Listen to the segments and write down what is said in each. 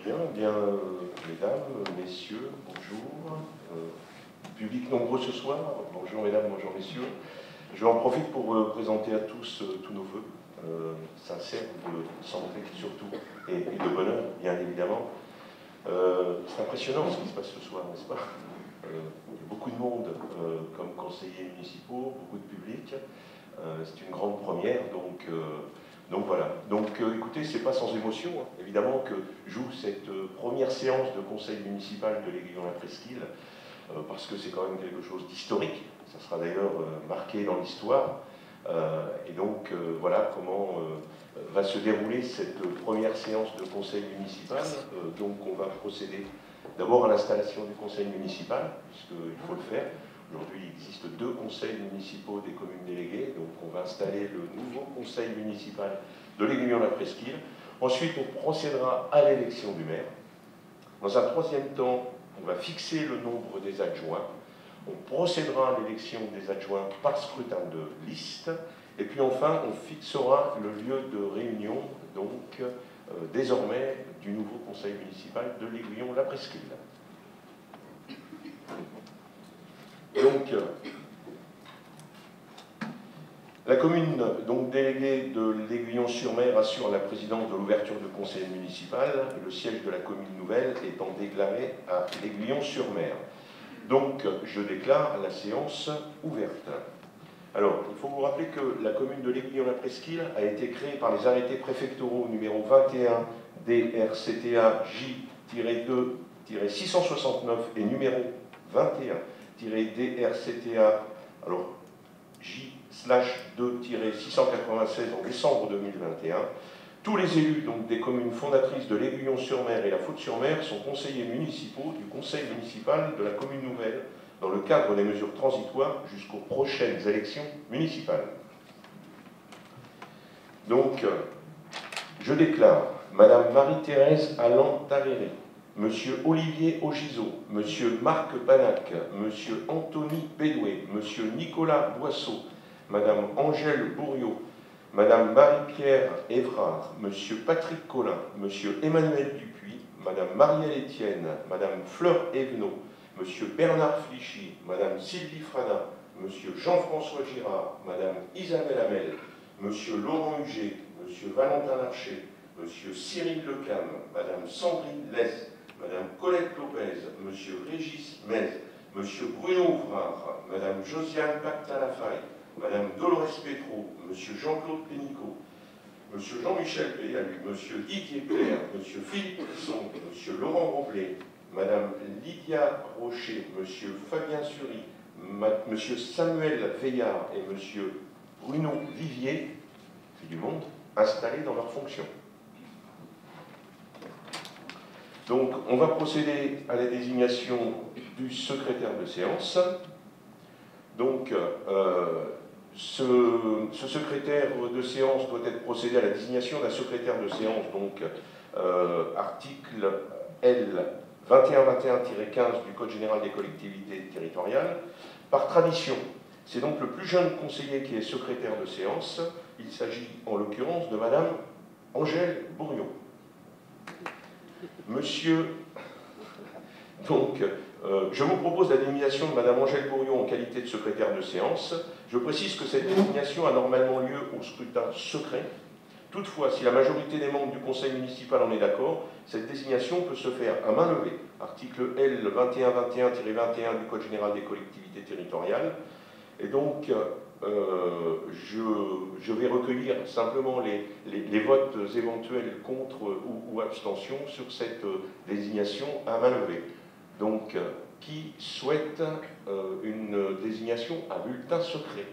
Bien, mesdames, messieurs, bonjour. Public nombreux ce soir, bonjour mesdames, bonjour messieurs. Je en profite pour présenter à tous tous nos vœux, sincères de santé surtout, et de bonheur, bien évidemment. C'est impressionnant ce qui se passe ce soir, n'est-ce pas? Il y a beaucoup de monde comme conseillers municipaux, beaucoup de public. C'est une grande première, donc voilà. Donc écoutez, c'est pas sans émotion, hein. Évidemment que joue cette première séance de conseil municipal de l'Aiguillon-la-Presqu'île, parce que c'est quand même quelque chose d'historique. Ça sera d'ailleurs marqué dans l'histoire. Et donc voilà comment va se dérouler cette première séance de conseil municipal. Donc on va procéder d'abord à l'installation du conseil municipal, puisqu'il faut le faire. Aujourd'hui, il existe 2 conseils municipaux des communes déléguées, donc on va installer le nouveau conseil municipal de l'Aiguillon-la-Presqu'île. Ensuite, on procédera à l'élection du maire. Dans un troisième temps, on va fixer le nombre des adjoints. On procédera à l'élection des adjoints par scrutin de liste. Et puis enfin, on fixera le lieu de réunion, donc désormais, du nouveau conseil municipal de l'Aiguillon-la-Presqu'île. Donc, la commune donc, déléguée de l'Aiguillon-sur-Mer assure la présidence de l'ouverture du conseil municipal, le siège de la commune nouvelle étant déclaré à l'Aiguillon-sur-Mer. Donc, je déclare la séance ouverte. Alors, il faut vous rappeler que la commune de l'Aiguillon-la-Presqu'île a été créée par les arrêtés préfectoraux numéro 21 DRCTA J-2-669 et numéro 21-DRCTA, alors J/2-696 en décembre 2021. Tous les élus donc, des communes fondatrices de l'Aiguillon-sur-Mer et la Faute-sur-Mer sont conseillers municipaux du conseil municipal de la commune nouvelle dans le cadre des mesures transitoires jusqu'aux prochaines élections municipales. Donc, je déclare Madame Marie-Thérèse Allan-Taléré, Monsieur Olivier Augizeau, Monsieur Marc Banac, Monsieur Anthony Bédoué, Monsieur Nicolas Boisseau, Madame Angèle Bourriot, Madame Marie-Pierre Évrard, Monsieur Patrick Collin, Monsieur Emmanuel Dupuis, Madame Marielle Etienne, Madame Fleur Evenot, Monsieur Bernard Flichy, Madame Sylvie Frana, Monsieur Jean-François Girard, Madame Isabelle Hamel, Monsieur Laurent Huget, Monsieur Valentin Larcher, Monsieur Cyril Lecam, Madame Sandrine Lès, Madame Colette Lopez, Monsieur Régis Mez, Monsieur Bruno Ouvrard, Madame Josiane Pacta-Lafaille, Madame Dolores Petro, Monsieur Jean-Claude Pénicaud, Monsieur Jean-Michel Péalu, Monsieur Didier Claire, Monsieur Philippe Cresson, Monsieur Laurent Roblet, Madame Lydia Rocher, Monsieur Fabien Sury, Monsieur Samuel Veillard et Monsieur Bruno Vivier, c'est du monde, installés dans leurs fonctions. Donc, on va procéder à la désignation du secrétaire de séance. Donc, ce secrétaire de séance doit être procédé à la désignation d'un secrétaire de séance, donc article L 2121-15 du Code général des collectivités territoriales. Par tradition, c'est donc le plus jeune conseiller qui est secrétaire de séance. Il s'agit en l'occurrence de Madame Angèle Bourriot. Monsieur, donc, je vous propose la désignation de Madame Angèle Bourriot en qualité de secrétaire de séance. Je précise que cette désignation a normalement lieu au scrutin secret. Toutefois, si la majorité des membres du conseil municipal en est d'accord, cette désignation peut se faire à main levée. Article L 2121-21 du Code général des collectivités territoriales. Et donc, je vais recueillir simplement les votes éventuels contre ou abstention sur cette désignation à main levée. Donc, qui souhaite une désignation à bulletin secret?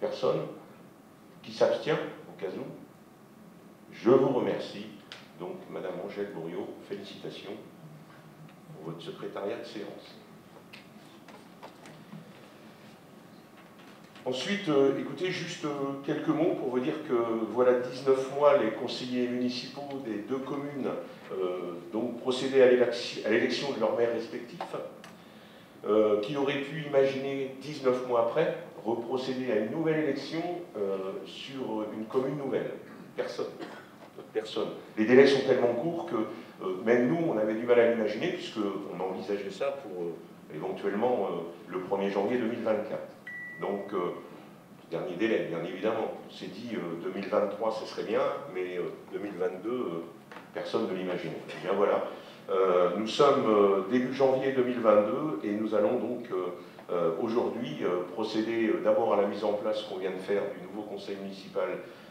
Personne? Qui s'abstient, au cas où? Je vous remercie. Donc, Madame Angèle Bourriot, félicitations pour votre secrétariat de séance. Ensuite, écoutez, juste quelques mots pour vous dire que voilà 19 mois, les conseillers municipaux des 2 communes donc procédaient à l'élection de leurs maires respectifs. Qui aurait pu imaginer 19 mois après reprocéder à une nouvelle élection sur une commune nouvelle? Personne. personne. Les délais sont tellement courts que même nous, on avait du mal à l'imaginer, puisqu'on envisageait ça pour éventuellement le 1er janvier 2024. Donc, dernier délai, bien évidemment. On s'est dit 2023, ce serait bien, mais 2022, personne ne l'imaginait. Eh bien voilà, nous sommes début janvier 2022 et nous allons donc aujourd'hui procéder d'abord à la mise en place qu'on vient de faire du nouveau conseil municipal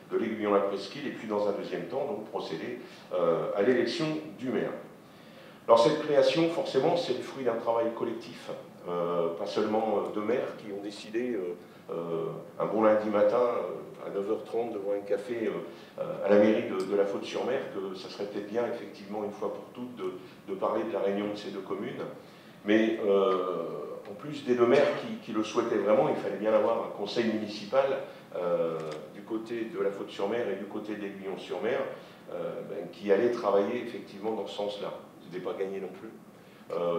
de l'Aiguillon-la-Presqu'île et puis dans un deuxième temps donc procéder à l'élection du maire. Alors cette création, forcément, c'est le fruit d'un travail collectif, pas seulement de maires qui ont décidé un bon lundi matin à 9h30 devant un café à la mairie de la Faute-sur-Mer que ça serait peut-être bien effectivement une fois pour toutes de parler de la réunion de ces deux communes. Mais en plus des deux maires qui le souhaitaient vraiment, il fallait bien avoir un conseil municipal du côté de la Faute-sur-Mer et du côté de l'Aiguillon-sur-Mer qui allait travailler effectivement dans ce sens-là. Ce n'était pas gagné non plus.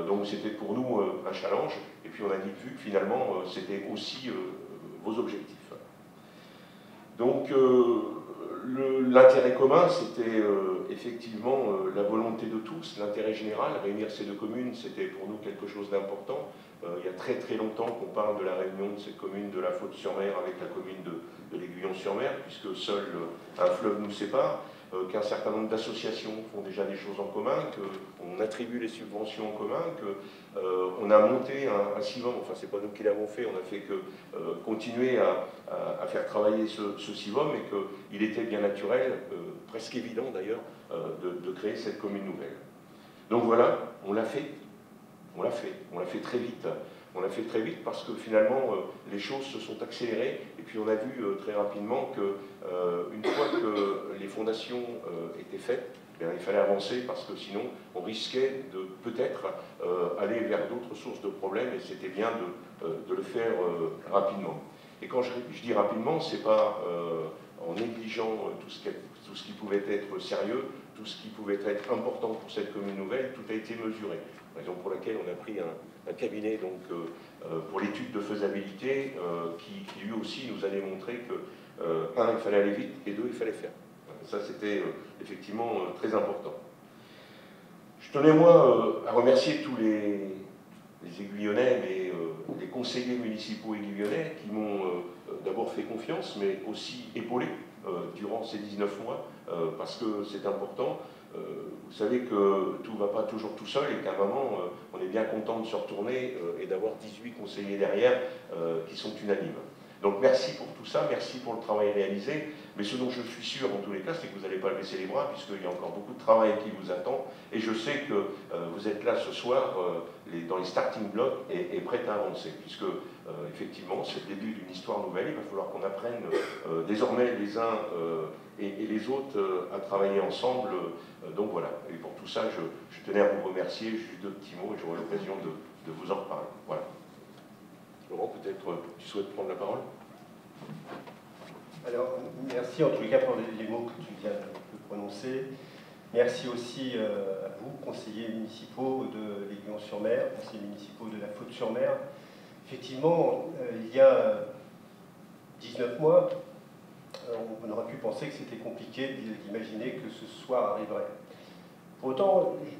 Donc c'était pour nous un challenge, et puis on a dit vu que finalement c'était aussi vos objectifs. Donc l'intérêt commun, c'était effectivement la volonté de tous, l'intérêt général. Réunir ces deux communes, c'était pour nous quelque chose d'important. Il y a très très longtemps qu'on parle de la réunion de cette commune de la Faute-sur-Mer avec la commune de l'Aiguillon-sur-Mer, puisque seul un fleuve nous sépare, qu'un certain nombre d'associations font déjà des choses en commun, qu'on attribue les subventions en commun, qu'on a monté un CIVOM, enfin c'est pas nous qui l'avons fait, on a fait que continuer à faire travailler ce CIVOM et qu'il était bien naturel, presque évident d'ailleurs, de créer cette commune nouvelle. Donc voilà, on l'a fait. On l'a fait très vite. On l'a fait très vite parce que finalement les choses se sont accélérées et puis on a vu très rapidement qu'une fois que les fondations étaient faites, bien, il fallait avancer parce que sinon on risquait de peut-être aller vers d'autres sources de problèmes et c'était bien de le faire rapidement. Et quand je dis rapidement, c'est pas en négligeant tout ce qui pouvait être sérieux, tout ce qui pouvait être important pour cette commune nouvelle, tout a été mesuré. Raison pour laquelle on a pris un cabinet donc, pour l'étude de faisabilité qui lui aussi nous a démontré que, un, il fallait aller vite, et deux, il fallait faire. Ça, c'était effectivement très important. Je tenais, moi, à remercier tous les Aiguillonnais, mais les conseillers municipaux aiguillonnais qui m'ont d'abord fait confiance, mais aussi épaulé durant ces 19 mois, parce que c'est important. Vous savez que tout ne va pas toujours tout seul et qu'à un moment, on est bien content de se retourner et d'avoir 18 conseillers derrière qui sont unanimes. Donc merci pour tout ça, merci pour le travail réalisé, mais ce dont je suis sûr en tous les cas, c'est que vous n'allez pas baisser les bras puisqu'il y a encore beaucoup de travail qui vous attend et je sais que vous êtes là ce soir dans les starting blocks et prêts à avancer puisque effectivement c'est le début d'une histoire nouvelle, il va falloir qu'on apprenne désormais les uns et les autres à travailler ensemble, donc voilà, et pour tout ça je tenais à vous remercier, juste deux petits mots et j'aurai l'occasion de vous en reparler. Voilà. Laurent, peut-être tu souhaites prendre la parole? Alors, merci en tous les cas pour les mots que tu viens de prononcer. Merci aussi à vous, conseillers municipaux de l'Aiguillon-sur-Mer, conseillers municipaux de la Faute-sur-Mer. Effectivement, il y a 19 mois, on aurait pu penser que c'était compliqué d'imaginer que ce soir arriverait. Pour autant, je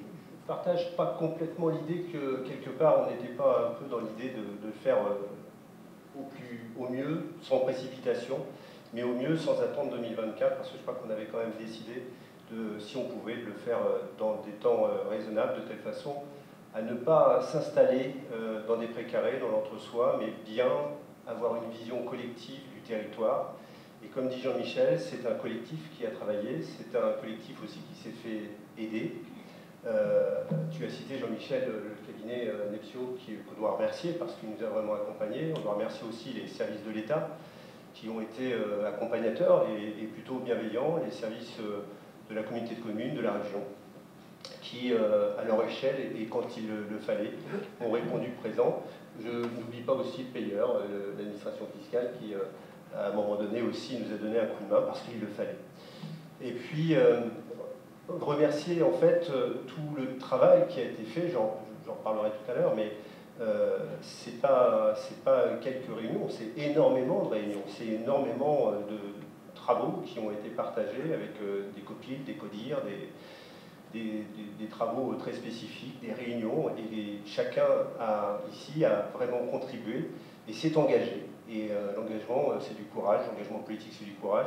ne partage pas complètement l'idée que, quelque part, on n'était pas un peu dans l'idée de le faire au mieux, sans précipitation, mais au mieux sans attendre 2024, parce que je crois qu'on avait quand même décidé, si on pouvait, de le faire dans des temps raisonnables, de telle façon à ne pas s'installer dans des précarés, dans l'entre-soi, mais bien avoir une vision collective du territoire. Et comme dit Jean-Michel, c'est un collectif qui a travaillé, c'est un collectif aussi qui s'est fait aider. Tu as cité, Jean-Michel, le cabinet Nepsio qu'on doit remercier parce qu'il nous a vraiment accompagnés. On doit remercier aussi les services de l'État qui ont été accompagnateurs et plutôt bienveillants, les services de la communauté de communes, de la région, qui, à leur échelle et quand il le fallait, ont répondu présent. Je n'oublie pas aussi le payeur, l'administration fiscale, qui, à un moment donné aussi, nous a donné un coup de main parce qu'il le fallait. Et puis, remercier en fait tout le travail qui a été fait, j'en reparlerai tout à l'heure, mais c'est pas quelques réunions, c'est énormément de réunions, c'est énormément de travaux qui ont été partagés avec des copiles, des codires, des travaux très spécifiques, des réunions, et chacun ici a vraiment contribué et s'est engagé. Et l'engagement, c'est du courage, l'engagement politique, c'est du courage.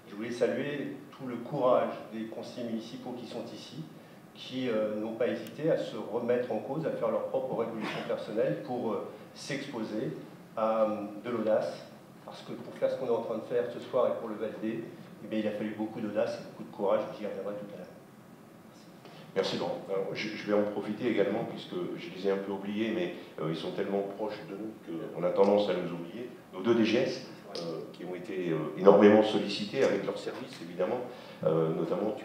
Je voulais saluer tout le courage des conseillers municipaux qui sont ici, qui n'ont pas hésité à se remettre en cause, à faire leur propre révolution personnelle pour s'exposer à de l'audace. Parce que pour faire ce qu'on est en train de faire ce soir et pour le valider, eh bien, il a fallu beaucoup d'audace et beaucoup de courage, j'y reviendrai tout à l'heure. Merci Laurent. Je vais en profiter également, puisque je les ai un peu oubliés, mais ils sont tellement proches de nous qu'on a tendance à nous oublier. Nos deux DGS, qui ont été énormément sollicités avec leurs services, évidemment, notamment tu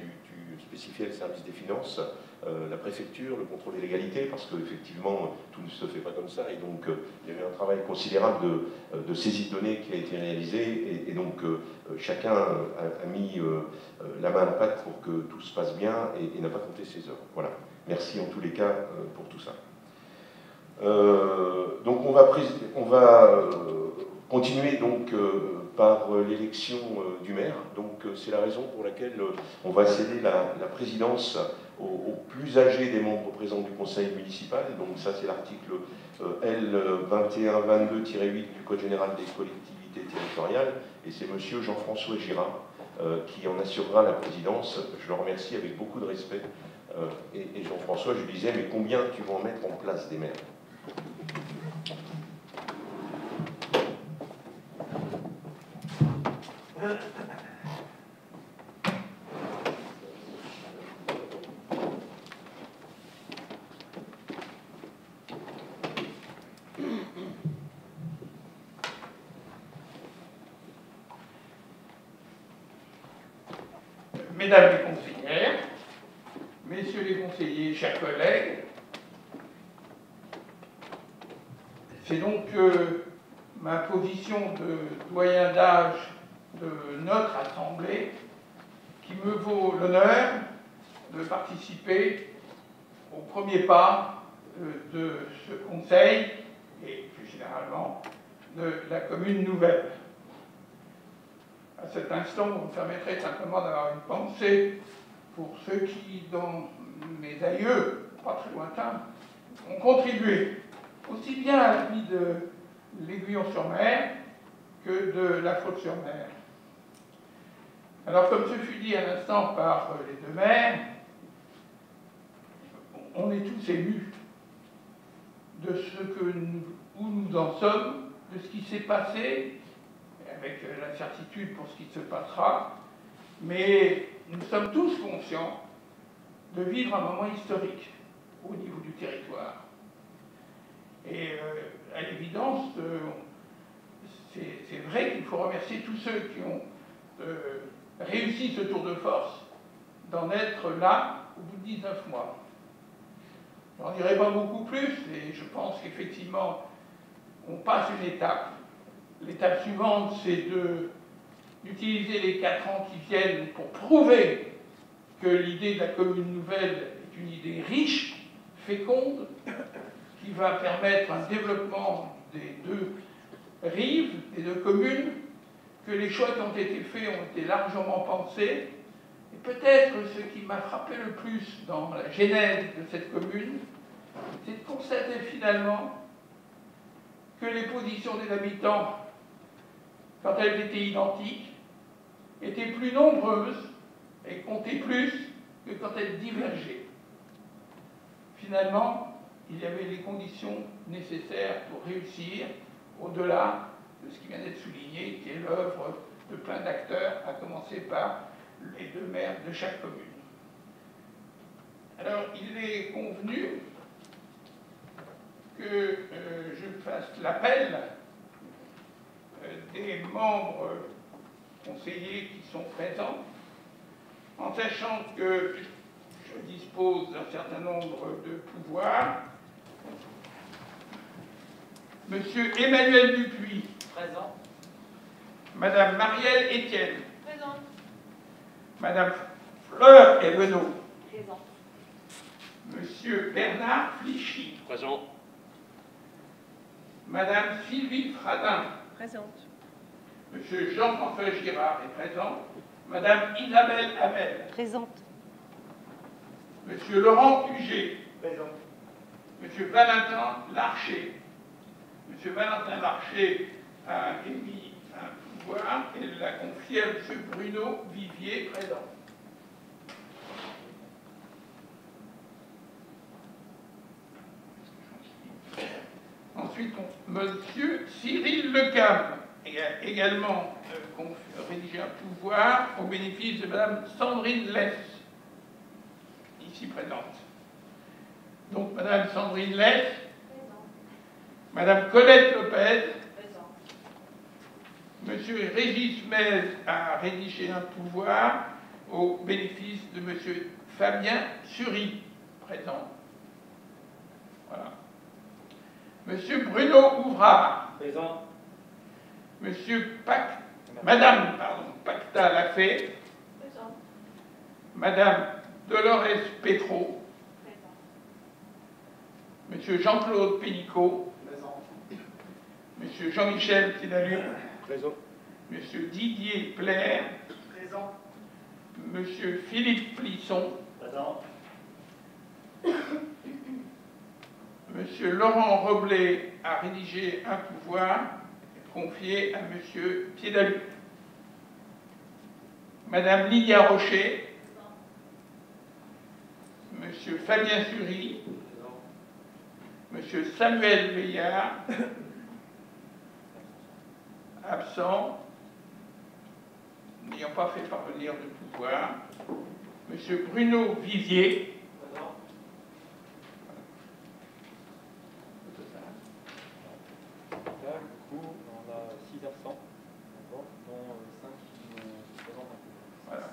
spécifiais le service des finances, la préfecture, le contrôle des légalités, parce qu'effectivement, tout ne se fait pas comme ça, et donc il y avait un travail considérable de saisie de données qui a été réalisé, et donc chacun a mis la main à la pâte pour que tout se passe bien, et n'a pas compté ses heures. Voilà. Merci en tous les cas pour tout ça. Donc on va continuer donc par l'élection du maire. Donc c'est la raison pour laquelle on va céder la présidence au plus âgé des membres présents du conseil municipal. Donc ça c'est l'article L2122-8 du Code général des collectivités territoriales. Et c'est monsieur Jean-François Girard qui en assurera la présidence. Je le remercie avec beaucoup de respect. Et Jean-François, je lui disais, mais combien tu vas en mettre en place des maires ? Mesdames les conseillères, messieurs les conseillers, chers collègues, c'est donc ma position de doyen d'âge de notre Assemblée qui me vaut l'honneur de participer au premier pas de ce Conseil et plus généralement de la commune nouvelle. À cet instant, vous me permettrez simplement d'avoir une pensée pour ceux qui, dans mes aïeux, pas très lointains, ont contribué aussi bien à la vie de l'Aiguillon-sur-Mer que de la Faute-sur-Mer. Alors, comme ce fut dit à l'instant par les deux maires, on est tous émus de ce où nous en sommes, de ce qui s'est passé, avec l'incertitude pour ce qui se passera, mais nous sommes tous conscients de vivre un moment historique au niveau du territoire. Et à l'évidence, c'est vrai qu'il faut remercier tous ceux qui ont réussi ce tour de force d'en être là au bout de 19 mois. Je n'en dirai pas beaucoup plus, et je pense qu'effectivement, on passe une étape. L'étape suivante, c'est d'utiliser les 4 ans qui viennent pour prouver que l'idée de la commune nouvelle est une idée riche, féconde, qui va permettre un développement des deux rives, des deux communes, que les choix qui ont été faits ont été largement pensés. Et peut-être ce qui m'a frappé le plus dans la genèse de cette commune, c'est de constater finalement que les positions des habitants, quand elles étaient identiques, étaient plus nombreuses et comptaient plus que quand elles divergeaient. Finalement, il y avait les conditions nécessaires pour réussir, au-delà de ce qui vient d'être souligné, qui est l'œuvre de plein d'acteurs, à commencer par les deux maires de chaque commune. Alors, il est convenu que je fasse l'appel des membres conseillers qui sont présents, en sachant que je dispose d'un certain nombre de pouvoirs. Monsieur Emmanuel Dupuis. Présent. Madame Marielle Etienne. Présent. Madame Fleur Evenot. Présent. Monsieur Bernard Flichy. Présent. Madame Sylvie Fradin. Présente. Monsieur Monsieur Jean-François Girard est présent. Madame Isabelle Hamel. Présente. Monsieur Laurent Huget. Présent. Monsieur Valentin Larcher. Monsieur Valentin Larcher a émis un pouvoir et l'a confié à monsieur Bruno Vivier, présent. Ensuite, monsieur Cyril Lecam a également rédigé un pouvoir au bénéfice de madame Sandrine Less, ici présente. Donc, madame Sandrine Less, madame Colette Lopez, monsieur Régis Mez a rédigé un pouvoir au bénéfice de monsieur Fabien Sury, présent. Voilà. Monsieur Bruno Ouvrard. Présent. Madame Pacta Lafay. Présent. Madame Dolores Petro. Présent. Monsieur Jean-Claude Pénicaud. Présent. Monsieur Jean-Michel Sédalu. Présent. Monsieur Didier Plaire. Présent. Monsieur Philippe Plisson. Présent. Monsieur Laurent Roblet a rédigé un pouvoir confié à monsieur Piédalu. Madame Lydia Rocher. Monsieur Fabien Sury. Monsieur Samuel Veillard. Absent, n'ayant pas fait parvenir de pouvoir. Monsieur Bruno Vivier. Là, du coup, on a 6 absents, dont 5 qui nous présentent un peu. Voilà.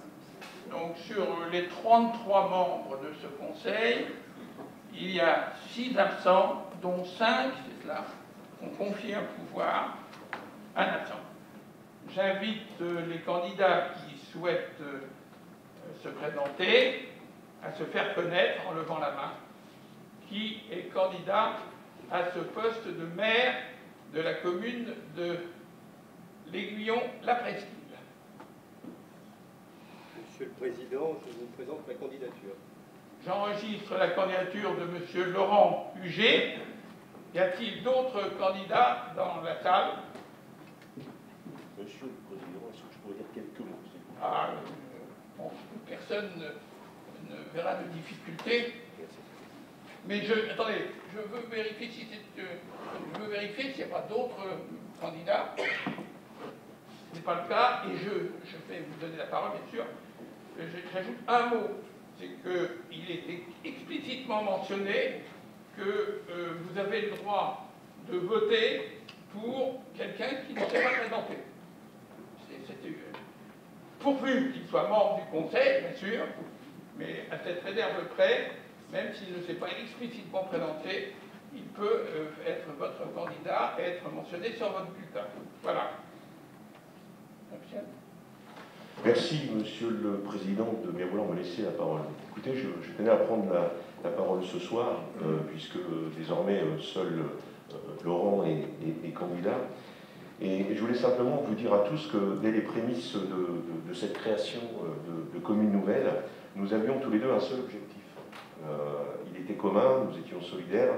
Donc, sur les 33 membres de ce conseil, il y a 6 absents, dont 5, c'est cela, ont confié un pouvoir, un absent. J'invite les candidats qui souhaitent se présenter à se faire connaître en levant la main. Qui est candidat à ce poste de maire de la commune de l'Aiguillon-la-Presqu'île? Monsieur le Président, je vous présente ma candidature. J'enregistre la candidature de monsieur Laurent Huget. Y a-t-il d'autres candidats dans la salle? Monsieur le Président, est-ce que je pourrais dire quelques mots, s'il vous plaît? Bon, personne ne verra de difficulté. Mais attendez, je veux vérifier si je veux vérifier s'il n'y a pas d'autres candidats. Ce n'est pas le cas, et je vais vous donner la parole, bien sûr. J'ajoute un mot, c'est qu'il est explicitement mentionné que vous avez le droit de voter pour quelqu'un qui ne s'est pas présenté. Pourvu qu'il soit membre du Conseil, bien sûr, mais à cette réserve près, même s'il ne s'est pas explicitement présenté, il peut être votre candidat et être mentionné sur votre bulletin. Voilà. Merci, Monsieur le Président, de bien vouloir me laisser la parole. Écoutez, je tenais à prendre la parole ce soir, puisque désormais seul Laurent est candidat. Et je voulais simplement vous dire à tous que dès les prémices de cette création de communes nouvelles, nous avions tous les deux un seul objectif. Il était commun, nous étions solidaires,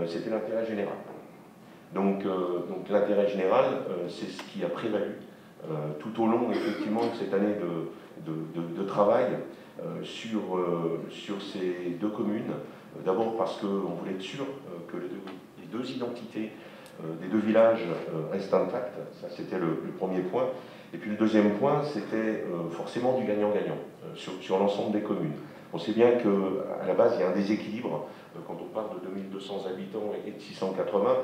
c'était l'intérêt général. Donc l'intérêt général, c'est ce qui a prévalu tout au long, effectivement, de cette année de travail sur ces deux communes. D'abord parce qu'on voulait être sûr que les deux identités des deux villages restent intactes, ça c'était le premier point. Et puis le deuxième point, c'était forcément du gagnant-gagnant sur l'ensemble des communes. On sait bien qu'à la base, il y a un déséquilibre quand on parle de 2200 habitants et de 680,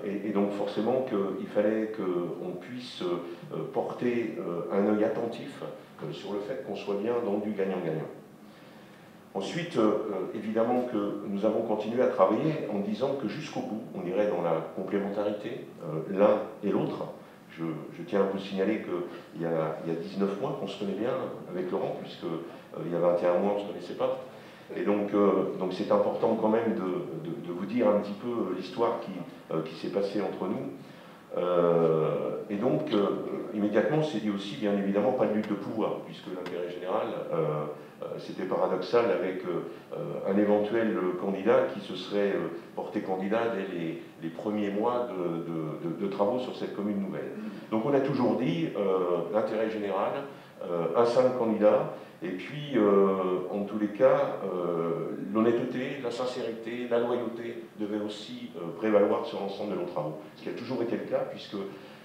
et donc forcément qu'il fallait qu'on puisse porter un œil attentif sur le fait qu'on soit bien dans du gagnant-gagnant. Ensuite, évidemment que nous avons continué à travailler en disant que jusqu'au bout, on irait dans la complémentarité, l'un et l'autre. Je tiens à vous signaler qu'il y a 19 mois qu'on se connaît bien avec Laurent, puisqu'il y a 21 mois on ne se connaissait pas. Et donc c'est important quand même de vous dire un petit peu l'histoire qui s'est passée entre nous. Et donc, immédiatement, on s'est dit aussi, bien évidemment, pas de lutte de pouvoir, puisque l'intérêt général, c'était paradoxal avec un éventuel candidat qui se serait porté candidat dès les premiers mois de travaux sur cette commune nouvelle. Donc on a toujours dit l'intérêt général, un seul candidat, et puis en tous les cas, l'honnêteté, la sincérité, la loyauté devaient aussi prévaloir sur l'ensemble de nos travaux. Ce qui a toujours été le cas, puisque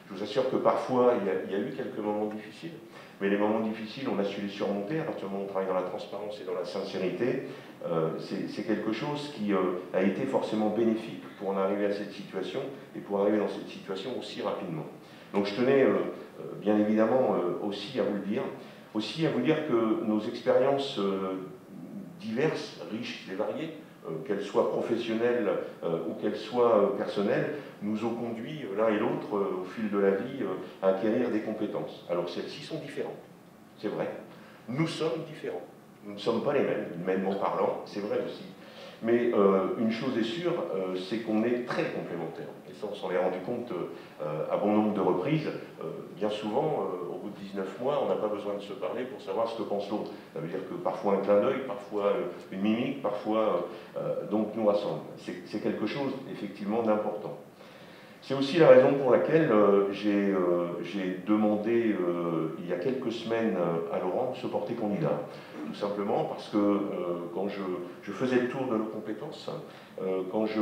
je vous assure que parfois il y a eu quelques moments difficiles, mais les moments difficiles, on a su les surmonter. À partir du moment où on travaille dans la transparence et dans la sincérité, c'est quelque chose qui a été forcément bénéfique pour en arriver à cette situation et pour arriver dans cette situation aussi rapidement. Donc je tenais bien évidemment aussi à vous le dire, que nos expériences diverses, riches et variées, qu'elles soient professionnelles ou qu'elles soient personnelles, nous ont conduit l'un et l'autre au fil de la vie à acquérir des compétences. Alors celles-ci sont différentes, c'est vrai. Nous sommes différents. Nous ne sommes pas les mêmes, humainement parlant, c'est vrai aussi. Mais une chose est sûre, c'est qu'on est très complémentaires. Et ça, on s'en est rendu compte à bon nombre de reprises. Bien souvent, au bout de 19 mois, on n'a pas besoin de se parler pour savoir ce que pense l'autre. Ça veut dire que parfois un clin d'œil, parfois une mimique, parfois donc nous rassemble. C'est quelque chose, effectivement, d'important. C'est aussi la raison pour laquelle j'ai demandé il y a quelques semaines à Laurent de se porter candidat. Tout simplement parce que quand je faisais le tour de nos compétences, quand je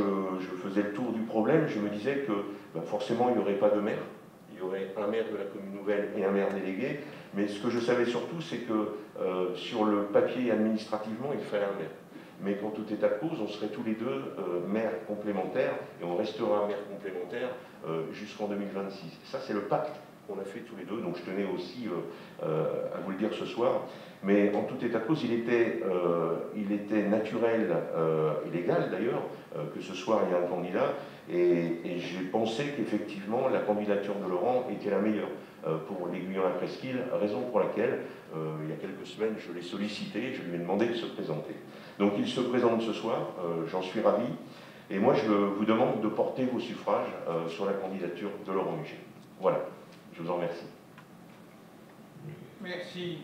faisais le tour du problème, je me disais que forcément il n'y aurait pas de maire. Il y aurait un maire de la commune nouvelle et un maire délégué. Mais ce que je savais surtout, c'est que sur le papier administrativement, il fallait un maire. Mais qu'en tout état de cause, on serait tous les deux maires complémentaires, et on restera un maire complémentaire jusqu'en 2026. Ça, c'est le pacte qu'on a fait tous les deux, donc je tenais aussi à vous le dire ce soir. Mais en tout état de cause, il était naturel et légal d'ailleurs que ce soir il y ait un candidat, et j'ai pensé qu'effectivement la candidature de Laurent était la meilleure pour l'Aiguillon-la-Presqu'île, raison pour laquelle il y a quelques semaines je l'ai sollicité, je lui ai demandé de se présenter. Donc il se présente ce soir, j'en suis ravi, et moi je vous demande de porter vos suffrages sur la candidature de Laurent Huget. Voilà, je vous en remercie. Merci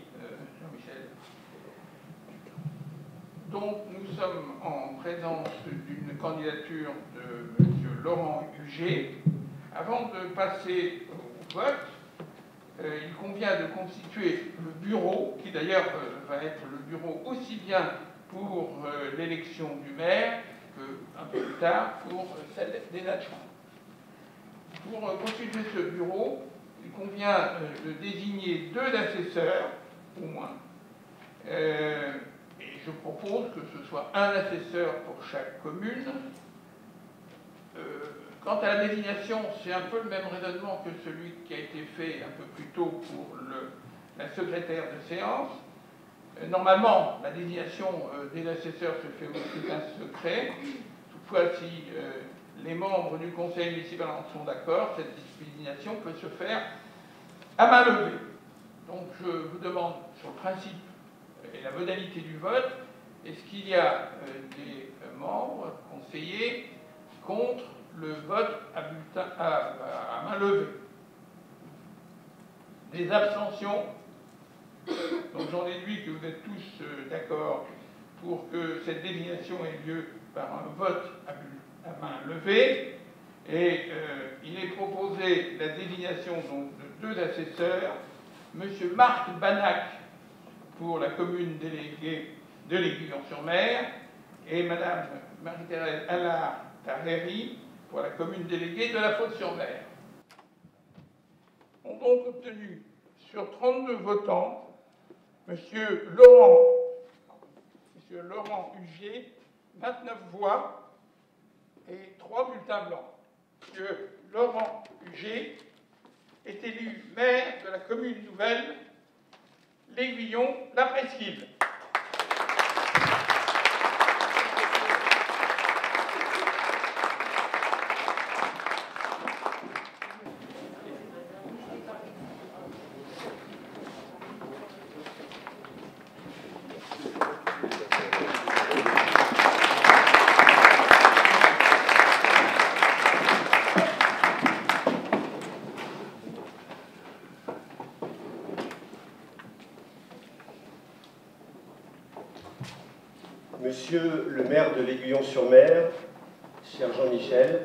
Jean-Michel. Donc nous sommes en présence d'une candidature de M. Laurent Huget. Avant de passer au vote, il convient de constituer le bureau, qui d'ailleurs va être le bureau aussi bien pour l'élection du maire qu'un peu plus tard pour celle des adjoints. Pour constituer ce bureau, il convient de désigner 2 assesseurs, au moins. Et je propose que ce soit un assesseur pour chaque commune. Quant à la désignation, c'est un peu le même raisonnement que celui qui a été fait un peu plus tôt pour la secrétaire de séance. Normalement, la désignation des assesseurs se fait au scrutin secret. Toutefois, si les membres du conseil municipal en sont d'accord, cette désignation peut se faire à main levée. Donc je vous demande sur le principe et la modalité du vote, est-ce qu'il y a des membres conseillers contre le vote à main levée? Des abstentions? Donc j'en déduis que vous êtes tous d'accord pour que cette désignation ait lieu par un vote à main levée. Et il est proposé la désignation donc, de 2 assesseurs, M. Marc Banac pour la commune déléguée de l'Aiguillon-sur-Mer et Mme Marie-Thérèse Allard-Tarreri pour la commune déléguée de la Faute-sur-Mer. On donc obtenu sur 32 votants M. Laurent Huget, 29 voix et 3 bulletins blancs. M. Laurent Huget est élu maire de la commune nouvelle l'Aiguillon-la-Presqu'île. Monsieur le maire de l'Aiguillon-sur-Mer, cher Jean-Michel,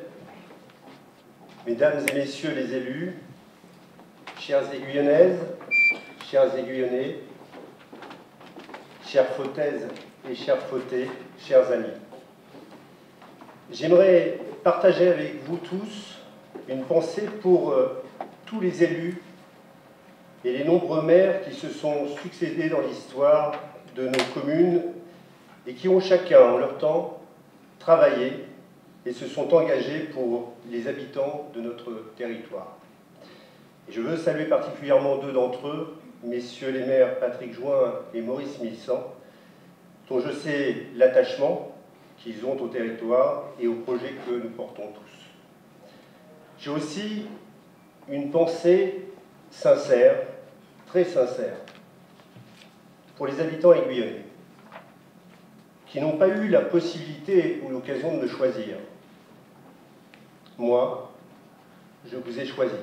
Mesdames et Messieurs les élus, chères Aiguillonnaises, chers Aiguillonnais, chères Fautaises et chers Fautais, chers amis. J'aimerais partager avec vous tous une pensée pour tous les élus et les nombreux maires qui se sont succédés dans l'histoire de nos communes et qui ont chacun, en leur temps, travaillé et se sont engagés pour les habitants de notre territoire. Et je veux saluer particulièrement deux d'entre eux, messieurs les maires Patrick Join et Maurice Milsan, dont je sais l'attachement qu'ils ont au territoire et au projet que nous portons tous. J'ai aussi une pensée sincère, très sincère, pour les habitants aiguillonnais, qui n'ont pas eu la possibilité ou l'occasion de me choisir. Moi, je vous ai choisi.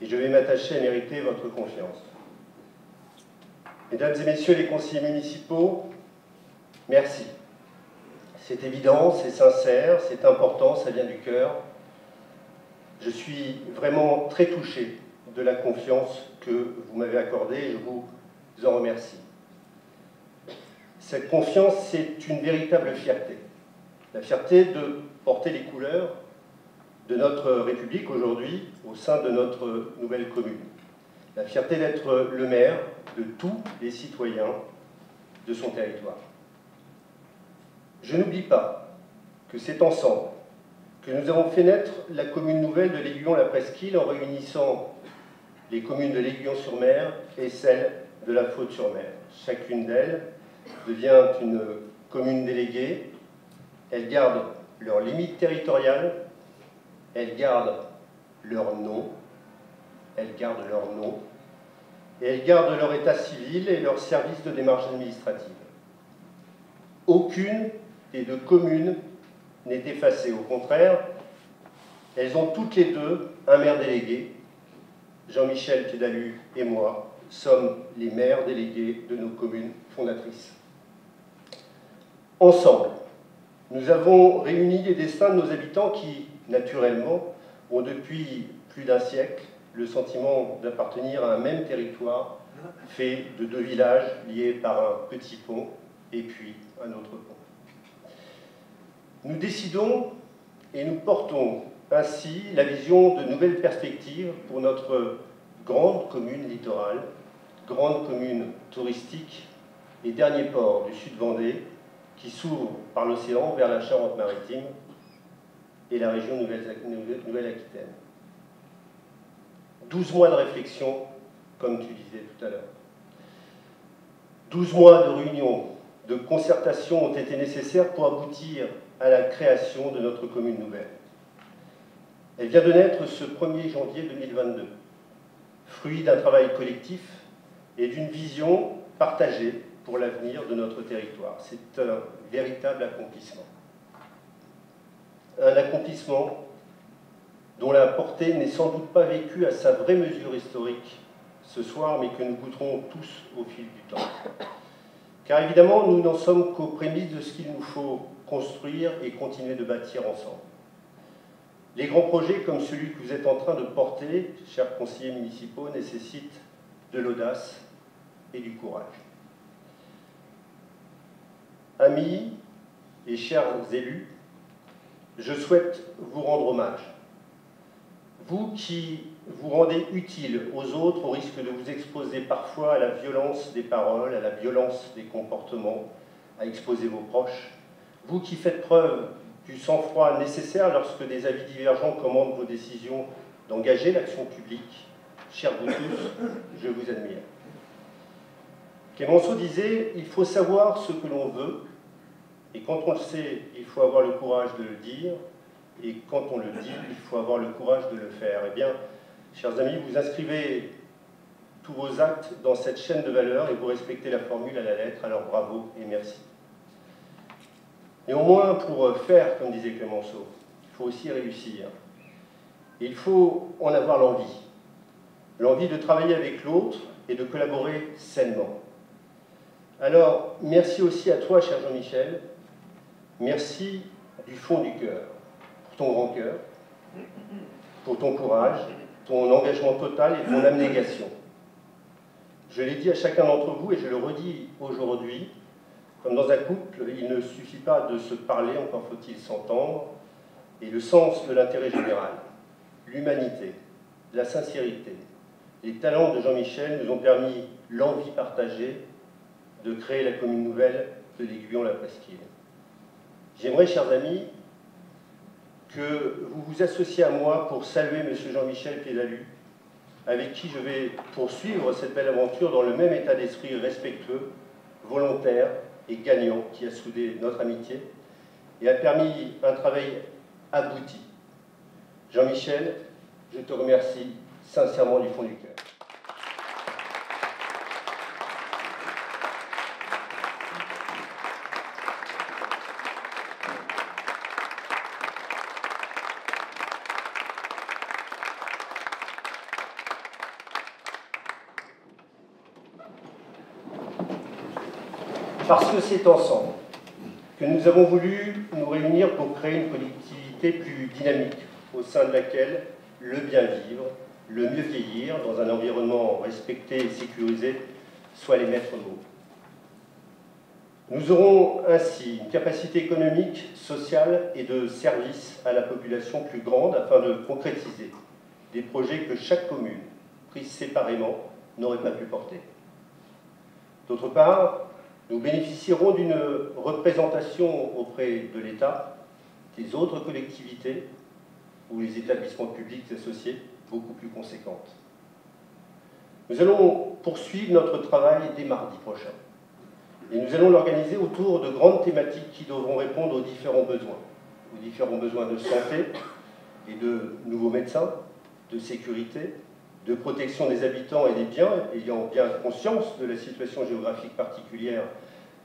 Et je vais m'attacher à mériter votre confiance. Mesdames et messieurs les conseillers municipaux, merci. C'est évident, c'est sincère, c'est important, ça vient du cœur. Je suis vraiment très touché de la confiance que vous m'avez accordée et je vous en remercie. Cette confiance, c'est une véritable fierté. La fierté de porter les couleurs de notre République aujourd'hui au sein de notre nouvelle commune. La fierté d'être le maire de tous les citoyens de son territoire. Je n'oublie pas que c'est ensemble que nous avons fait naître la commune nouvelle de l'Aiguillon-la-Presqu'île en réunissant les communes de l'Aiguillon-sur-Mer et celles de la Faute-sur-Mer. Chacune d'elles devient une commune déléguée. Elles gardent leurs limites territoriales, elles gardent leur nom, et elles gardent leur état civil et leur service de démarche administrative. Aucune des deux communes n'est effacée. Au contraire, elles ont toutes les deux un maire délégué. Jean-Michel Kedalu et moi sommes les maires délégués de nos communes fondatrices. Ensemble, nous avons réuni les destins de nos habitants qui, naturellement, ont depuis plus d'un siècle le sentiment d'appartenir à un même territoire fait de deux villages liés par un petit pont et puis un autre pont. Nous décidons et nous portons ainsi la vision de nouvelles perspectives pour notre grande commune littorale, grande commune touristique et dernier port du Sud-Vendée qui s'ouvre par l'océan vers la Charente-Maritime et la région Nouvelle-Aquitaine. 12 mois de réflexion, comme tu disais tout à l'heure. 12 mois de réunions, de concertation ont été nécessaires pour aboutir à la création de notre commune nouvelle. Elle vient de naître ce 1er janvier 2022, fruit d'un travail collectif et d'une vision partagée pour l'avenir de notre territoire. C'est un véritable accomplissement. Un accomplissement dont la portée n'est sans doute pas vécue à sa vraie mesure historique ce soir, mais que nous goûterons tous au fil du temps. Car évidemment, nous n'en sommes qu'aux prémices de ce qu'il nous faut construire et continuer de bâtir ensemble. Les grands projets comme celui que vous êtes en train de porter, chers conseillers municipaux, nécessitent de l'audace et du courage. Amis et chers élus, je souhaite vous rendre hommage. Vous qui vous rendez utile aux autres au risque de vous exposer parfois à la violence des paroles, à la violence des comportements, à exposer vos proches. Vous qui faites preuve du sang-froid nécessaire lorsque des avis divergents commandent vos décisions d'engager l'action publique. Chers vous tous, je vous admire. Clémenceau disait « Il faut savoir ce que l'on veut, et quand on le sait, il faut avoir le courage de le dire, et quand on le dit, il faut avoir le courage de le faire. » Eh bien, chers amis, vous inscrivez tous vos actes dans cette chaîne de valeurs et vous respectez la formule à la lettre, alors bravo et merci. Néanmoins, pour faire, comme disait Clémenceau, il faut aussi réussir. Et il faut en avoir l'envie de travailler avec l'autre et de collaborer sainement. Alors, merci aussi à toi, cher Jean-Michel. Merci du fond du cœur, pour ton grand cœur, pour ton courage, ton engagement total et ton abnégation. Je l'ai dit à chacun d'entre vous et je le redis aujourd'hui, comme dans un couple, il ne suffit pas de se parler, encore faut-il s'entendre, et le sens de l'intérêt général, l'humanité, la sincérité, les talents de Jean-Michel nous ont permis l'envie partagée de créer la commune nouvelle de l'Aiguillon-la-Presqu'île. J'aimerais, chers amis, que vous vous associez à moi pour saluer M. Jean-Michel Pédalu, avec qui je vais poursuivre cette belle aventure dans le même état d'esprit respectueux, volontaire et gagnant qui a soudé notre amitié et a permis un travail abouti. Jean-Michel, je te remercie sincèrement du fond du cœur. Parce que c'est ensemble que nous avons voulu nous réunir pour créer une collectivité plus dynamique, au sein de laquelle le bien vivre, le mieux vieillir, dans un environnement respecté et sécurisé, soient les maîtres mots. Nous aurons ainsi une capacité économique, sociale et de service à la population plus grande afin de concrétiser des projets que chaque commune, prise séparément, n'aurait pas pu porter. D'autre part, nous bénéficierons d'une représentation auprès de l'État, des autres collectivités ou les établissements publics associés beaucoup plus conséquente. Nous allons poursuivre notre travail dès mardi prochain et nous allons l'organiser autour de grandes thématiques qui devront répondre aux différents besoins de santé et de nouveaux médecins, de sécurité, de protection des habitants et des biens, ayant bien conscience de la situation géographique particulière